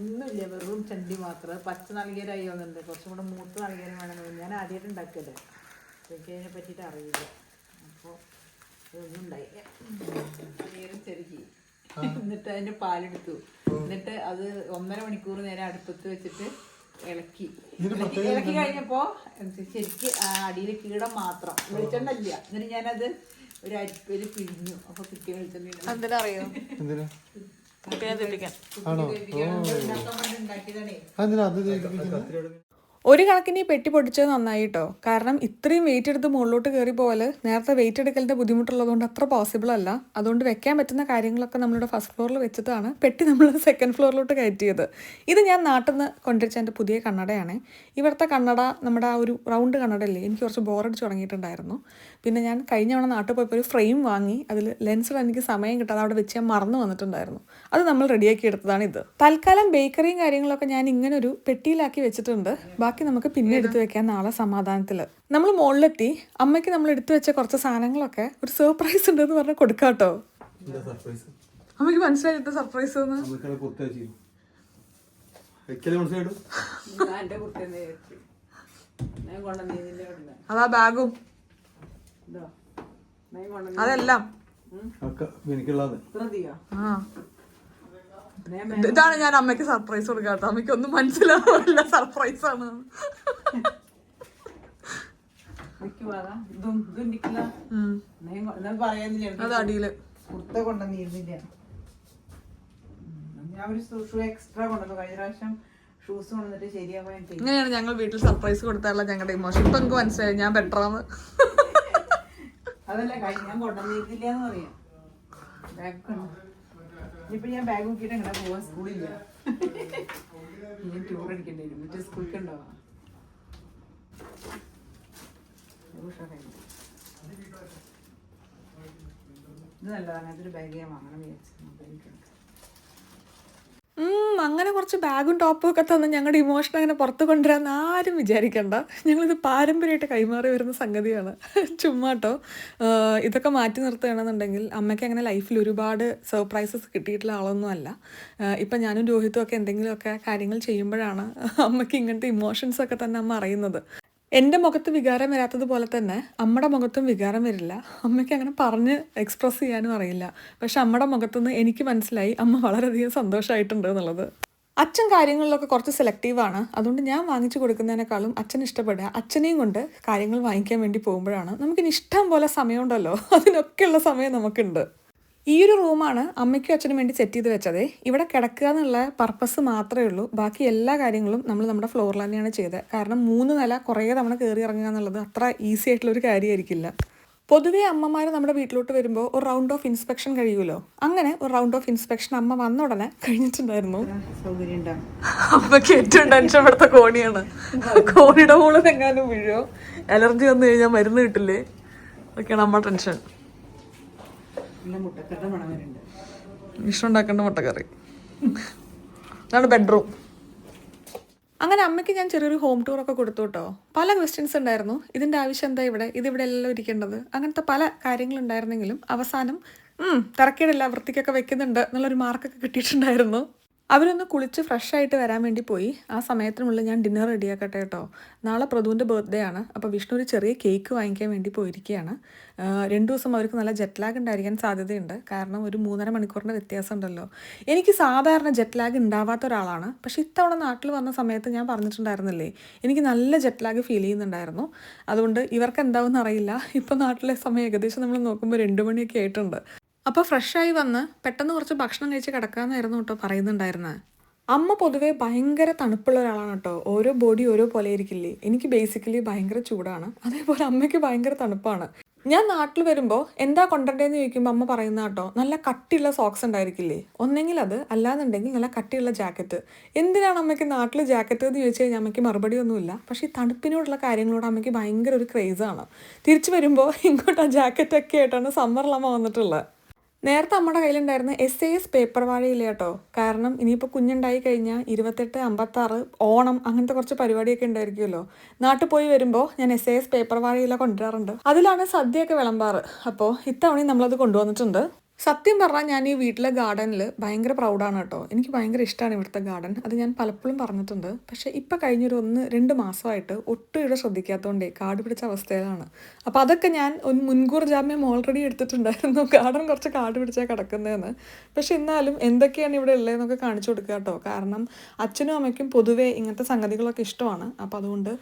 ഒന്നുമില്ല, വെറും ചണ്ടി മാത്രം. പച്ച നാളികേരമായി വന്നിട്ടുണ്ട്. കുറച്ചും കൂടെ മൂത്ത നാളികേരം വേണമെന്ന് ഞാൻ ആദ്യമായിട്ട് ഉണ്ടാക്കിയത്. എനിക്ക് അതിനെ പറ്റിയിട്ട് അറിയില്ല. അപ്പോൾ ഇതൊന്നും ഉണ്ടായില്ല. നാളികേരം ചെറുക്കി എന്നിട്ട് അതിൻ്റെ പാലെടുത്തു. എന്നിട്ട് അത് 1.5 മണിക്കൂർ നേരം അടുപ്പത്ത് വെച്ചിട്ട് ഇളക്കി കഴിഞ്ഞപ്പോൾ ശരിക്ക് അടിയിൽ കീടം മാത്രം, വെളിച്ചെണ്ണ ഇല്ല. എന്നിട്ട് ഞാനത് ഒരു അരിപ്പയിൽ പിഴിഞ്ഞു. അപ്പോൾ കിട്ടിയ വെളിച്ചെണ്ണ എന്തിനറിയോ? ഉണ്ടാക്കിയതാണേ. ഒരു കണക്കിന് ഈ പെട്ടി പൊടിച്ചത് നന്നായി കേട്ടോ. കാരണം ഇത്രയും വെയിറ്റ് എടുത്ത് മുകളിലോട്ട് കയറി പോലെ നേരത്തെ വെയിറ്റ് എടുക്കലിൻ്റെ ബുദ്ധിമുട്ടുള്ളതുകൊണ്ട് അത്ര പോസിബിൾ അല്ല. അതുകൊണ്ട് വെക്കാൻ പറ്റുന്ന കാര്യങ്ങളൊക്കെ നമ്മളുടെ ഫസ്റ്റ് ഫ്ലോറിൽ വെച്ചിട്ടാണ് പെട്ടി നമ്മൾ സെക്കൻഡ് ഫ്ലോറിലോട്ട് കയറ്റിയത്. ഇത് ഞാൻ നാട്ടിൽ നിന്ന് കൊണ്ടുവച്ച എൻ്റെ പുതിയ കണ്ണടയാണ്. ഇവിടുത്തെ കണ്ണട നമ്മുടെ ആ ഒരു റൗണ്ട് കണ്ണടയല്ലേ, എനിക്ക് കുറച്ച് ബോറടിച്ച് തുടങ്ങിയിട്ടുണ്ടായിരുന്നു. പിന്നെ ഞാൻ കഴിഞ്ഞ തവണ നാട്ടിൽ പോയപ്പോൾ ഒരു ഫ്രെയിം വാങ്ങി. അതിൽ ലെൻസിൽ എനിക്ക് സമയം കിട്ടാതെ അവിടെ വെച്ച് ഞാൻ മറന്നു വന്നിട്ടുണ്ടായിരുന്നു. അത് നമ്മൾ റെഡിയാക്കി എടുത്തതാണ് ഇത്. തൽക്കാലം ബേക്കറിയും കാര്യങ്ങളൊക്കെ ഞാൻ ഇങ്ങനെ ഒരു പെട്ടിയിലാക്കി വെച്ചിട്ടുണ്ട്. ബാക്കി നമുക്ക് പിന്നെ എടുത്തു വെക്കാൻ നാളെ സമാധാനത്തിൽ. നമ്മൾ മുകളിലെത്തി. അമ്മയ്ക്ക് നമ്മൾ എടുത്തു വെച്ച കുറച്ച് സാധനങ്ങളൊക്കെ ഒരു സർപ്രൈസ് ഉണ്ടെന്ന് പറഞ്ഞ് കൊടുക്കാം കേട്ടോ. അമ്മയ്ക്ക് മനസ്സിലായിട്ട് സർപ്രൈസ് അതാ ബാഗും അതെല്ലാം ഇതാണ് ഞാൻ അമ്മയ്ക്ക് സർപ്രൈസ് കൊടുക്കാം കേട്ടോ. അമ്മയ്ക്ക് ഒന്നും മനസ്സിലാവില്ല സർപ്രൈസ് ആണ്. അത് അടിയില് ഇങ്ങനെയാണ് ഞങ്ങൾ വീട്ടിൽ സർപ്രൈസ് കൊടുത്താലുള്ള ഞങ്ങളുടെ ഇമോഷൻ. ഇപ്പൊ എനിക്ക് മനസ്സിലായി ഞാൻ ബെറ്ററാന്ന്. അതല്ല ഞാൻ കൊണ്ടുവന്നിരിക്കില്ലാന്ന് പറയാം. ഇപ്പൊ ഞാൻ ബാഗ് നോക്കിയിട്ട് എങ്ങനെ പോവാൻ സ്കൂളില്ല. ഇനി ടൂർ അടിക്കേണ്ടി വരും മറ്റേ സ്കൂൾക്ക് ഉണ്ടാവാം. ഇത് നല്ലതാണ്. അങ്ങനത്തെ ഒരു ബാഗ് ഞാൻ വാങ്ങണം വിചാരിച്ചു. അങ്ങനെ കുറച്ച് ബാഗും ടോപ്പും ഒക്കെ തന്ന് ഞങ്ങളുടെ ഇമോഷൻ അങ്ങനെ പുറത്ത് കൊണ്ടുവരാമെന്ന് ആരും വിചാരിക്കണ്ട. ഞങ്ങളിത് പാരമ്പര്യമായിട്ട് കൈമാറി വരുന്ന സംഗതിയാണ്. ചുമ്മാട്ടോ ഇതൊക്കെ മാറ്റി നിർത്തുകയാണെന്നുണ്ടെങ്കിൽ അമ്മയ്ക്ക് അങ്ങനെ ലൈഫിൽ ഒരുപാട് സർപ്രൈസസ് കിട്ടിയിട്ടുള്ള ആളൊന്നും അല്ല. ഇപ്പം ഞാനും രോഹിത്തും ഒക്കെ എന്തെങ്കിലുമൊക്കെ കാര്യങ്ങൾ ചെയ്യുമ്പോഴാണ് അമ്മയ്ക്ക് ഇങ്ങനത്തെ ഇമോഷൻസൊക്കെ തന്നെ അമ്മ അറിയുന്നത്. എൻ്റെ മുഖത്ത് വികാരം വരാത്തതുപോലെ തന്നെ അമ്മയുടെ മുഖത്തും വികാരം വരില്ല. അമ്മയ്ക്ക് അങ്ങനെ പറഞ്ഞ് എക്സ്പ്രസ് ചെയ്യാനും അറിയില്ല. പക്ഷെ അമ്മയുടെ മുഖത്തുനിന്ന് എനിക്ക് മനസ്സിലായി അമ്മ വളരെയധികം സന്തോഷമായിട്ടുണ്ട് എന്നുള്ളത്. അച്ഛൻ കാര്യങ്ങളിലൊക്കെ കുറച്ച് സെലക്റ്റീവാണ്. അതുകൊണ്ട് ഞാൻ വാങ്ങിച്ചു കൊടുക്കുന്നതിനേക്കാളും അച്ഛൻ ഇഷ്ടപ്പെടുക അച്ഛനെയും കൊണ്ട് കാര്യങ്ങൾ വാങ്ങിക്കാൻ വേണ്ടി പോകുമ്പോഴാണ്. നമുക്കിനി ഇഷ്ടം പോലെ സമയമുണ്ടല്ലോ, അതിനൊക്കെയുള്ള സമയം നമുക്കുണ്ട്. ഈ ഒരു റൂമാണ് അമ്മയ്ക്കും അച്ഛനും വേണ്ടി സെറ്റ് ചെയ്ത് വെച്ചത്. ഇവിടെ കിടക്കുക എന്നുള്ള പർപ്പസ് മാത്രമേ ഉള്ളൂ. ബാക്കി എല്ലാ കാര്യങ്ങളും നമ്മൾ നമ്മുടെ ഫ്ലോറിൽ തന്നെയാണ് ചെയ്തത്. കാരണം 3 നില കുറേ തവണ കയറി ഇറങ്ങുക എന്നുള്ളത് അത്ര ഈസി ആയിട്ടുള്ളൊരു കാര്യമായിരിക്കില്ല. പൊതുവേ അമ്മമാർ നമ്മുടെ വീട്ടിലോട്ട് വരുമ്പോൾ ഒരു റൗണ്ട് ഓഫ് ഇൻസ്പെക്ഷൻ കഴിയുമല്ലോ. അങ്ങനെ ഒരു റൗണ്ട് ഓഫ് ഇൻസ്പെക്ഷൻ അമ്മ വന്ന ഉടനെ കഴിഞ്ഞിട്ടുണ്ടായിരുന്നു. അമ്മയ്ക്ക് ഏറ്റവും ടെൻഷൻ പെടുത്ത കോണിയാണ്. കോണിയുടെ മുകളിൽ എങ്ങാനും വീഴോ, അലർജി വന്നു കഴിഞ്ഞാൽ മരുന്ന് കിട്ടില്ലേ, ഒക്കെയാണ് അമ്മ ടെൻഷൻ. വിഷ്ണു ഉണ്ടാക്കേണ്ട മുട്ടക്കറി. അതാണ് ബെഡ്റൂം. അങ്ങനെ അമ്മയ്ക്ക് ഞാൻ ചെറിയൊരു ഹോം ടൂറൊക്കെ കൊടുത്തു കേട്ടോ. പല ക്വസ്റ്റ്യൻസ് ഉണ്ടായിരുന്നു. ഇതിൻ്റെ ആവശ്യം എന്താ ഇവിടെ, ഇതിവിടെ എല്ലാം ഇരിക്കേണ്ടത്, അങ്ങനത്തെ പല കാര്യങ്ങളുണ്ടായിരുന്നെങ്കിലും അവസാനം തിരക്കേടില്ല, വൃത്തിക്കൊക്കെ വെക്കുന്നുണ്ട് എന്നുള്ളൊരു മാർക്കൊക്കെ കിട്ടിയിട്ടുണ്ടായിരുന്നു. അവരൊന്ന് കുളിച്ച് ഫ്രഷ് ആയിട്ട് വരാൻ വേണ്ടി പോയി. ആ സമയത്തിനുള്ളിൽ ഞാൻ ഡിന്നർ റെഡിയാക്കട്ടെ കേട്ടോ. നാളെ പ്രദുവിൻ്റെ ബർത്ത്ഡേ ആണ്. അപ്പോൾ വിഷ്ണു ഒരു ചെറിയ കേക്ക് വാങ്ങിക്കാൻ വേണ്ടി പോയിരിക്കുകയാണ്. 2 ദിവസം അവർക്ക് നല്ല ജെറ്റ് ലാഗ് ഉണ്ടായിരിക്കാൻ സാധ്യതയുണ്ട്. കാരണം ഒരു 3.5 മണിക്കൂറിൻ്റെ വ്യത്യാസം ഉണ്ടല്ലോ. എനിക്ക് സാധാരണ ജെറ്റ് ലാഗ് ഉണ്ടാവാത്ത ഒരാളാണ്. പക്ഷേ ഇത്തവണ നാട്ടിൽ വന്ന സമയത്ത് ഞാൻ പറഞ്ഞിട്ടുണ്ടായിരുന്നില്ലേ, എനിക്ക് നല്ല ജെറ്റ് ലാഗ് ഫീൽ ചെയ്യുന്നുണ്ടായിരുന്നു. അതുകൊണ്ട് ഇവർക്ക് എന്താവുമെന്ന് അറിയില്ല. ഇപ്പോൾ നാട്ടിലെ സമയം ഏകദേശം നമ്മൾ നോക്കുമ്പോൾ 2 മണിയൊക്കെ ആയിട്ടുണ്ട്. അപ്പോൾ ഫ്രഷായി വന്ന് പെട്ടെന്ന് കുറച്ച് ഭക്ഷണം കഴിച്ച് കിടക്കാമെന്നായിരുന്നു കേട്ടോ പറയുന്നുണ്ടായിരുന്നത്. അമ്മ പൊതുവേ ഭയങ്കര തണുപ്പുള്ള ഒരാളാണ് കേട്ടോ. ഓരോ ബോഡി ഓരോ പോലെ ഇരിക്കില്ലേ. എനിക്ക് ബേസിക്കലി ഭയങ്കര ചൂടാണ്. അതേപോലെ അമ്മയ്ക്ക് ഭയങ്കര തണുപ്പാണ്. ഞാൻ നാട്ടിൽ വരുമ്പോൾ എന്താ കൊണ്ടുവരേണ്ടതെന്ന് ചോദിക്കുമ്പോൾ അമ്മ പറയുന്ന കേട്ടോ, നല്ല കട്ടിയുള്ള സോക്സ് ഉണ്ടായിരിക്കില്ലേ, ഒന്നെങ്കിൽ അത്, അല്ലാന്നുണ്ടെങ്കിൽ നല്ല കട്ടിയുള്ള ജാക്കറ്റ്. എന്തിനാണ് അമ്മയ്ക്ക് നാട്ടിൽ ജാക്കറ്റ് എന്ന് ചോദിച്ചു കഴിഞ്ഞാൽ അമ്മയ്ക്ക് മറുപടി ഒന്നുമില്ല. പക്ഷേ ഈ തണുപ്പിനോടുള്ള കാര്യങ്ങളോട് അമ്മയ്ക്ക് ഭയങ്കര ഒരു ക്രേസാണ്. തിരിച്ചു വരുമ്പോൾ ഇങ്ങോട്ട് ആ ജാക്കറ്റൊക്കെ ആയിട്ടാണ് സമ്മറിലമ്മ വന്നിട്ടുള്ളത്. നേരത്തെ അമ്മയുടെ കയ്യിലുണ്ടായിരുന്ന SAS പേപ്പർ വാഴയില്ല കേട്ടോ. കാരണം ഇനിയിപ്പോൾ കുഞ്ഞുണ്ടായി കഴിഞ്ഞാൽ 28, 56 ഓണം അങ്ങനത്തെ കുറച്ച് പരിപാടിയൊക്കെ ഉണ്ടായിരിക്കുമല്ലോ. നാട്ടിൽ പോയി വരുമ്പോൾ ഞാൻ SAS പേപ്പർ വാഴയില കൊണ്ടുവരാറുണ്ട്. അതിലാണ് സദ്യയൊക്കെ വിളമ്പാറ്. അപ്പോൾ ഇത്തവണയും നമ്മളത് കൊണ്ടുവന്നിട്ടുണ്ട്. സത്യം പറഞ്ഞാൽ ഞാൻ ഈ വീട്ടിലെ ഗാർഡനിൽ ഭയങ്കര പ്രൗഡാണ് കേട്ടോ. എനിക്ക് ഭയങ്കര ഇഷ്ടമാണ് ഇവിടുത്തെ ഗാർഡൻ. അത് ഞാൻ പലപ്പോഴും പറഞ്ഞിട്ടുണ്ട്. പക്ഷേ ഇപ്പോൾ കഴിഞ്ഞൊരു 1-2 മാസമായിട്ട് ഒട്ടും ഇവിടെ ശ്രദ്ധിക്കാത്തതുകൊണ്ടേ കാട് പിടിച്ച അവസ്ഥയിലാണ്. അപ്പോൾ അതൊക്കെ ഞാൻ ഒരു മുൻകൂർ ജാമ്യം ഓൾറെഡി എടുത്തിട്ടുണ്ടായിരുന്നു, ഗാർഡൻ കുറച്ച് കാട് പിടിച്ചാൽ കിടക്കുന്നതെന്ന്. പക്ഷെ എന്നാലും എന്തൊക്കെയാണ് ഇവിടെ ഉള്ളതെന്നൊക്കെ കാണിച്ചു കൊടുക്കുക കേട്ടോ. കാരണം അച്ഛനും അമ്മയ്ക്കും പൊതുവേ ഇങ്ങനത്തെ സംഗതികളൊക്കെ ഇഷ്ടമാണ്. അപ്പോൾ അതുകൊണ്ട്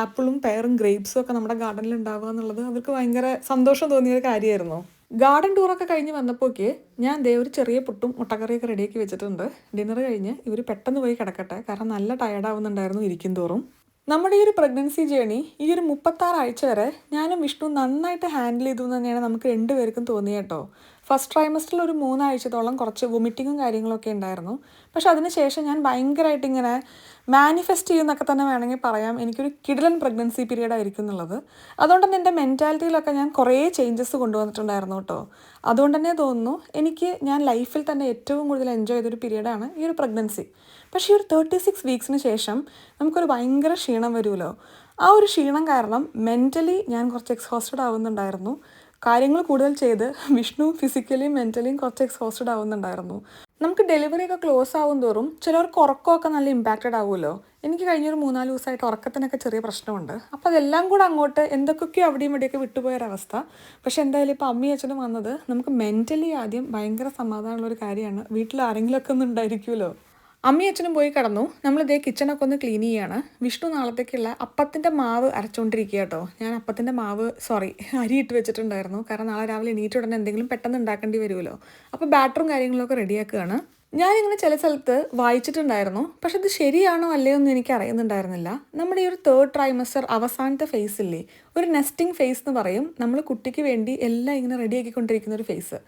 ആപ്പിളും പെയറും ഗ്രേപ്സും ഒക്കെ നമ്മുടെ ഗാർഡനിൽ ഉണ്ടാവുക എന്നുള്ളത് അവർക്ക് ഭയങ്കര സന്തോഷം തോന്നിയൊരു കാര്യമായിരുന്നു. ഗാർഡൻ ടൂറൊക്കെ കഴിഞ്ഞ് വന്നപ്പോഴേക്ക് ഞാൻ ഒരു ചെറിയ പുട്ടും മുട്ടക്കറിയൊക്കെ റെഡിയാക്കി വെച്ചിട്ടുണ്ട്. ഡിന്നർ കഴിഞ്ഞ് ഇവർ പെട്ടെന്ന് പോയി കിടക്കട്ടെ, കാരണം നല്ല ടയർഡാവുന്നുണ്ടായിരുന്നു ഇരിക്കും തോറും. നമ്മുടെ ഈ ഒരു പ്രഗ്നൻസി ജേണി ഈ ഒരു 36 ആഴ്ച വരെ ഞാനും വിഷ്ണു നന്നായിട്ട് ഹാൻഡിൽ ചെയ്തു എന്ന് തന്നെയാണ് നമുക്ക് 2 പേർക്കും തോന്നിയത് കേട്ടോ. ഫസ്റ്റ് ട്രൈമസ്റ്ററിൽ ഒരു 3 ആഴ്ചത്തോളം കുറച്ച് വൊമിറ്റിങ്ങും കാര്യങ്ങളൊക്കെ ഉണ്ടായിരുന്നു. പക്ഷെ അതിനുശേഷം ഞാൻ ഭയങ്കരമായിട്ട് ഇങ്ങനെ മാനിഫെസ്റ്റ് ചെയ്യുന്നൊക്കെ തന്നെ വേണമെങ്കിൽ പറയാം. എനിക്കൊരു കിടിലൻ പ്രഗ്നൻസി പീരീഡ് ആയിരിക്കും എന്നുള്ളത്. അതുകൊണ്ട് തന്നെ എൻ്റെ മെൻറ്റാലിറ്റിയിലൊക്കെ ഞാൻ കുറേ ചേഞ്ചസ് കൊണ്ടുവന്നിട്ടുണ്ടായിരുന്നു കേട്ടോ. അതുകൊണ്ട് തന്നെ തോന്നുന്നു ഞാൻ ലൈഫിൽ തന്നെ ഏറ്റവും കൂടുതൽ എൻജോയ് ചെയ്തൊരു പീരീഡാണ് ഈ ഒരു പ്രഗ്നൻസി. പക്ഷേ ഈ ഒരു 36 വീക്സിന് ശേഷം നമുക്കൊരു ഭയങ്കര ക്ഷീണം വരുമല്ലോ. ആ ഒരു ക്ഷീണം കാരണം മെൻ്റലി ഞാൻ കുറച്ച് എക്സോസ്റ്റഡ് ആവുന്നുണ്ടായിരുന്നു. കാര്യങ്ങൾ കൂടുതൽ ചെയ്ത് വിഷ്ണു ഫിസിക്കലിയും മെൻ്റലിയും കുറച്ച് എക്സോസ്റ്റഡ് ആവുന്നുണ്ടായിരുന്നു. നമുക്ക് ഡെലിവറി ഒക്കെ ക്ലോസ് ആവും തോറും ചിലർക്ക് ഉറക്കമൊക്കെ നല്ല ഇമ്പാക്റ്റഡ് ആവുമല്ലോ. എനിക്ക് കഴിഞ്ഞൊരു 3-4 ദിവസമായിട്ട് ഉറക്കത്തിനൊക്കെ ചെറിയ പ്രശ്നമുണ്ട്. അപ്പോൾ അതെല്ലാം കൂടെ അങ്ങോട്ട് എന്തൊക്കെയോ അവിടെയും ഇവിടെയൊക്കെ വിട്ടുപോയൊരവസ്ഥ. പക്ഷേ എന്തായാലും ഇപ്പോൾ അമ്മയും അച്ഛനും വന്നത് നമുക്ക് മെൻ്റലി ആദ്യം ഭയങ്കര സമാധാനമുള്ളൊരു കാര്യമാണ്. വീട്ടിൽ ആരെങ്കിലുമൊക്കെ ഒന്നും ഉണ്ടായിരിക്കുമല്ലോ. അമ്മയും അച്ഛനും പോയി കിടന്നു. നമ്മളിതേ കിച്ചണൊക്കെ ഒന്ന് ക്ലീൻ ചെയ്യാണ്. വിഷ്ണു നാളത്തേക്കുള്ള അപ്പത്തിൻ്റെ മാവ് അരച്ചുകൊണ്ടിരിക്കുക കേട്ടോ. ഞാൻ അപ്പത്തിൻ്റെ അരി ഇട്ട് വെച്ചിട്ടുണ്ടായിരുന്നു. കാരണം നാളെ രാവിലെ എണീറ്റ ഉടനെ എന്തെങ്കിലും പെട്ടെന്ന് ഉണ്ടാക്കേണ്ടി വരുമല്ലോ. അപ്പോൾ ബാറ്ററും കാര്യങ്ങളൊക്കെ റെഡിയാക്കുകയാണ്. ഞാനിങ്ങനെ ചില സ്ഥലത്ത് വായിച്ചിട്ടുണ്ടായിരുന്നു. പക്ഷെ ഇത് ശരിയാണോ അല്ലയോ എന്ന് എനിക്ക് അറിയുന്നുണ്ടായിരുന്നില്ല. നമ്മുടെ ഈ ഒരു 3rd ട്രൈമസ്റ്റർ അവസാനത്തെ ഫേസ് ഇല്ലേ, ഒരു നെസ്റ്റിംഗ് ഫേസ് എന്ന് പറയും. നമ്മൾ കുട്ടിക്ക് വേണ്ടി എല്ലാം ഇങ്ങനെ റെഡിയാക്കിക്കൊണ്ടിരിക്കുന്ന ഒരു ഫേസ്.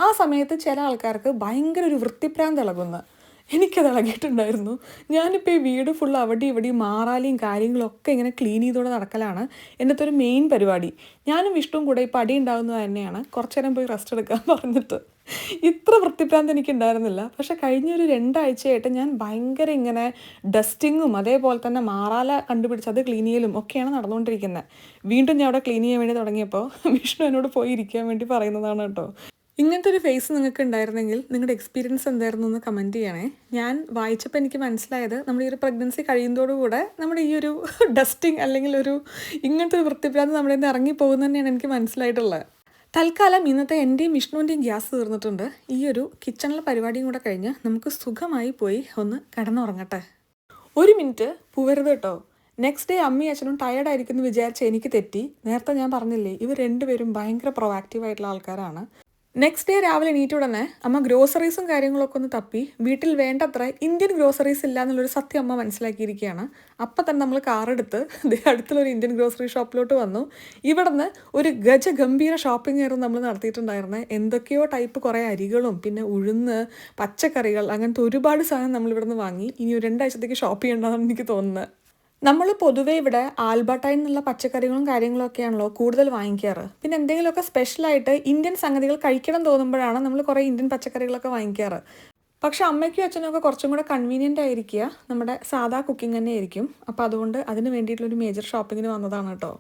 ആ സമയത്ത് ചില ആൾക്കാർക്ക് ഭയങ്കര ഒരു വൃത്തിപ്രാന്ത് ഇളകുന്നു. എനിക്കത് ഇളകിയിട്ടുണ്ടായിരുന്നു. ഞാനിപ്പോൾ ഈ വീട് ഫുൾ അവിടെ ഇവിടെ മാറാലിയും കാര്യങ്ങളൊക്കെ ഇങ്ങനെ ക്ലീൻ ചെയ്തുകൊണ്ട് നടക്കലാണ് എന്നത്തെ ഒരു മെയിൻ പരിപാടി. ഞാനും വിഷ്ണുവും കൂടെ ഇപ്പോൾ അടി ഉണ്ടാകുന്നത് തന്നെയാണ്, കുറച്ച് നേരം പോയി റെസ്റ്റ് എടുക്കാൻ പറഞ്ഞിട്ട്. ഇത്ര വൃത്തിപ്രാന്ത് എനിക്കുണ്ടായിരുന്നില്ല. പക്ഷേ കഴിഞ്ഞൊരു 2 ആഴ്ചയായിട്ട് ഞാൻ ഭയങ്കര ഇങ്ങനെ ഡസ്റ്റിങ്ങും അതേപോലെ തന്നെ മാറാല കണ്ടുപിടിച്ച് അത് ക്ലീൻ ചെയ്യലും ഒക്കെയാണ് നടന്നുകൊണ്ടിരിക്കുന്നത്. വീണ്ടും ഞാൻ അവിടെ ക്ലീൻ ചെയ്യാൻ വേണ്ടി തുടങ്ങിയപ്പോൾ വിഷ്ണു എന്നോട് പോയി ഇരിക്കാൻ വേണ്ടി പറയുന്നതാണ് കേട്ടോ. ഇങ്ങനത്തെ ഒരു ഫേസ് നിങ്ങൾക്ക് ഉണ്ടായിരുന്നെങ്കിൽ നിങ്ങളുടെ എക്സ്പീരിയൻസ് എന്തായിരുന്നു എന്ന് കമൻറ്റ് ചെയ്യണേ. ഞാൻ വായിച്ചപ്പോൾ എനിക്ക് മനസ്സിലായത് നമ്മുടെ ഈ ഒരു പ്രഗ്നൻസി കഴിയുന്നതോടുകൂടെ നമ്മുടെ ഈ ഒരു ഡസ്റ്റിങ് അല്ലെങ്കിൽ ഇങ്ങനത്തെ ഒരു വൃത്തിപ്രാന്ത് നമ്മുടെ നിന്ന് ഇറങ്ങിപ്പോകുന്നത് തന്നെയാണ് എനിക്ക് മനസ്സിലായിട്ടുള്ളത്. തൽക്കാലം ഇന്നത്തെ എൻ്റെയും വിഷ്ണുവിൻ്റെയും ഗ്യാസ് തീർന്നിട്ടുണ്ട്. ഈ ഒരു കിച്ചണിലെ പരിപാടിയും കൂടെ കഴിഞ്ഞ് നമുക്ക് സുഖമായി പോയി ഒന്ന് കിടന്നുറങ്ങട്ടെ. 1 മിനിറ്റ് പോവരുത് കേട്ടോ. നെക്സ്റ്റ് ഡേ അമ്മയും അച്ഛനും ടയേർഡായിരിക്കും എന്ന് വിചാരിച്ച് എനിക്ക് തെറ്റി. നേരത്തെ ഞാൻ പറഞ്ഞില്ലേ, ഇവർ രണ്ടുപേരും ഭയങ്കര പ്രൊവാക്റ്റീവായിട്ടുള്ള ആൾക്കാരാണ്. നെക്സ്റ്റ് ഡേ രാവിലെ എണീറ്റ് ഉടനെ അമ്മ ഗ്രോസറീസും കാര്യങ്ങളൊക്കെ ഒന്ന് തപ്പി വീട്ടിൽ വേണ്ടത്ര ഇന്ത്യൻ ഗ്രോസറീസ് ഇല്ല എന്നുള്ളൊരു സത്യം അമ്മ മനസ്സിലാക്കിയിരിക്കുകയാണ്. അപ്പം തന്നെ നമ്മൾ കാറെടുത്ത് അടുത്തുള്ളൊരു ഇന്ത്യൻ ഗ്രോസറി ഷോപ്പിലോട്ട് വന്നു. ഇവിടുന്ന് ഒരു ഗജഗംഭീര ഷോപ്പിംഗ് ആയിരുന്നു നമ്മൾ നടത്തിയിട്ടുണ്ടായിരുന്നത്. എന്തൊക്കെയോ ടൈപ്പ് കുറേ അരികളും പിന്നെ ഉഴുന്ന്, പച്ചക്കറികൾ, അങ്ങനത്തെ ഒരുപാട് സാധനം നമ്മൾ ഇവിടുന്ന് വാങ്ങി. ഇനി ഒരു 2 ആഴ്ചത്തേക്ക് ഷോപ്പ് ചെയ്യേണ്ടതെന്ന് എനിക്ക് തോന്നുന്നത്. നമ്മൾ പൊതുവേ ഇവിടെ ആൽബർട്ടൈൻ എന്നുള്ള പച്ചക്കറികളും കാര്യങ്ങളൊക്കെയാണല്ലോ കൂടുതൽ വാങ്ങിക്കാറ്. പിന്നെ എന്തെങ്കിലുമൊക്കെ സ്പെഷ്യലായിട്ട് ഇന്ത്യൻ സംഗതികൾ കഴിക്കണം തോന്നുമ്പോഴാണ് നമ്മൾ കുറേ ഇന്ത്യൻ പച്ചക്കറികളൊക്കെ വാങ്ങിക്കാറ്. പക്ഷെ അമ്മയ്ക്കും അച്ഛനും ഒക്കെ കുറച്ചും കൂടെ കൺവീനിയൻ്റ് ആയിരിക്കുക നമ്മുടെ സാധാ കുക്കിംഗ് തന്നെ ആയിരിക്കും. അപ്പോൾ അതുകൊണ്ട് അതിന് വേണ്ടിയിട്ടുള്ളൊരു മേജർ ഷോപ്പിങ്ങിന് വന്നതാണ് കേട്ടോ.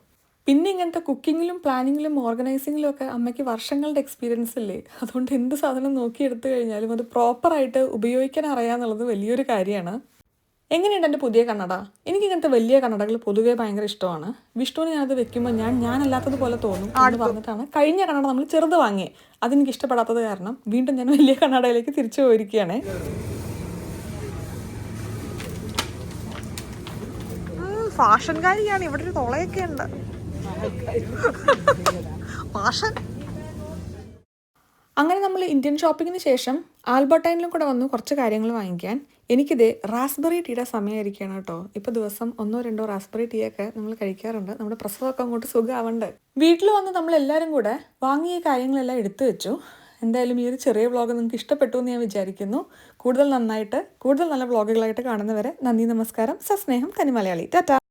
പിന്നെ ഇങ്ങനത്തെ കുക്കിങ്ങിലും പ്ലാനിങ്ങിലും ഓർഗനൈസിങ്ങിലും ഒക്കെ അമ്മയ്ക്ക് വർഷങ്ങളുടെ എക്സ്പീരിയൻസ് ഇല്ലേ. അതുകൊണ്ട് എന്ത് സാധനം നോക്കിയെടുത്തു കഴിഞ്ഞാലും അത് പ്രോപ്പറായിട്ട് ഉപയോഗിക്കാൻ അറിയാമെന്നുള്ളത് വലിയൊരു കാര്യമാണ്. എങ്ങനെയുണ്ട് എൻ്റെ പുതിയ കണ്ണട? എനിക്കിങ്ങനത്തെ വലിയ കണ്ണടകൾ പൊതുവേ ഭയങ്കര ഇഷ്ടമാണ്. വിഷ്ണുവിന് ഞാനത് വെക്കുമ്പോൾ ഞാനല്ലാത്തതുപോലെ തോന്നും എന്ന് പറഞ്ഞിട്ടാണ് കഴിഞ്ഞ കണ്ണട നമ്മൾ ചെറുത് വാങ്ങിയത്. അതെനിക്ക് ഇഷ്ടപ്പെടാത്തത് കാരണം വീണ്ടും ഞാൻ വലിയ കണ്ണടയിലേക്ക് തിരിച്ചു പോയിരിക്കുകയാണ്. ഫാഷൻകാരിയാണ്. ഇവിടെ ഒരു തുളയൊക്കെ ഉണ്ട്. ഫാഷൻ. അങ്ങനെ നമ്മൾ ഇന്ത്യൻ ഷോപ്പിങ്ങിന് ശേഷം ആൽബർട്ടൈനിലും കൂടെ വന്നു കുറച്ച് കാര്യങ്ങൾ വാങ്ങിക്കാൻ. എനിക്കിത് റാസ്ബെറി ടീയുടെ സമയമായിരിക്കുകയാണ് കേട്ടോ. ഇപ്പോൾ ദിവസം 1-2 റാസ്ബെറി ടീ ഒക്കെ നമ്മൾ കഴിക്കാറുണ്ട്. നമ്മുടെ പ്രസവമൊക്കെ അങ്ങോട്ട് സുഖമാവണ്ട്. വീട്ടിൽ വന്ന് നമ്മളെല്ലാവരും കൂടെ വാങ്ങിയ കാര്യങ്ങളെല്ലാം എടുത്തു വെച്ചു. എന്തായാലും ഈ ഒരു ചെറിയ വ്ളോഗ് നിങ്ങൾക്ക് ഇഷ്ടപ്പെട്ടു എന്ന് ഞാൻ വിചാരിക്കുന്നു. കൂടുതൽ നല്ല വ്ളോഗുകളായിട്ട് കാണുന്നവരെ നന്ദി, നമസ്കാരം, സസ്നേഹം, തനിമലയാളി. ടാറ്റാ.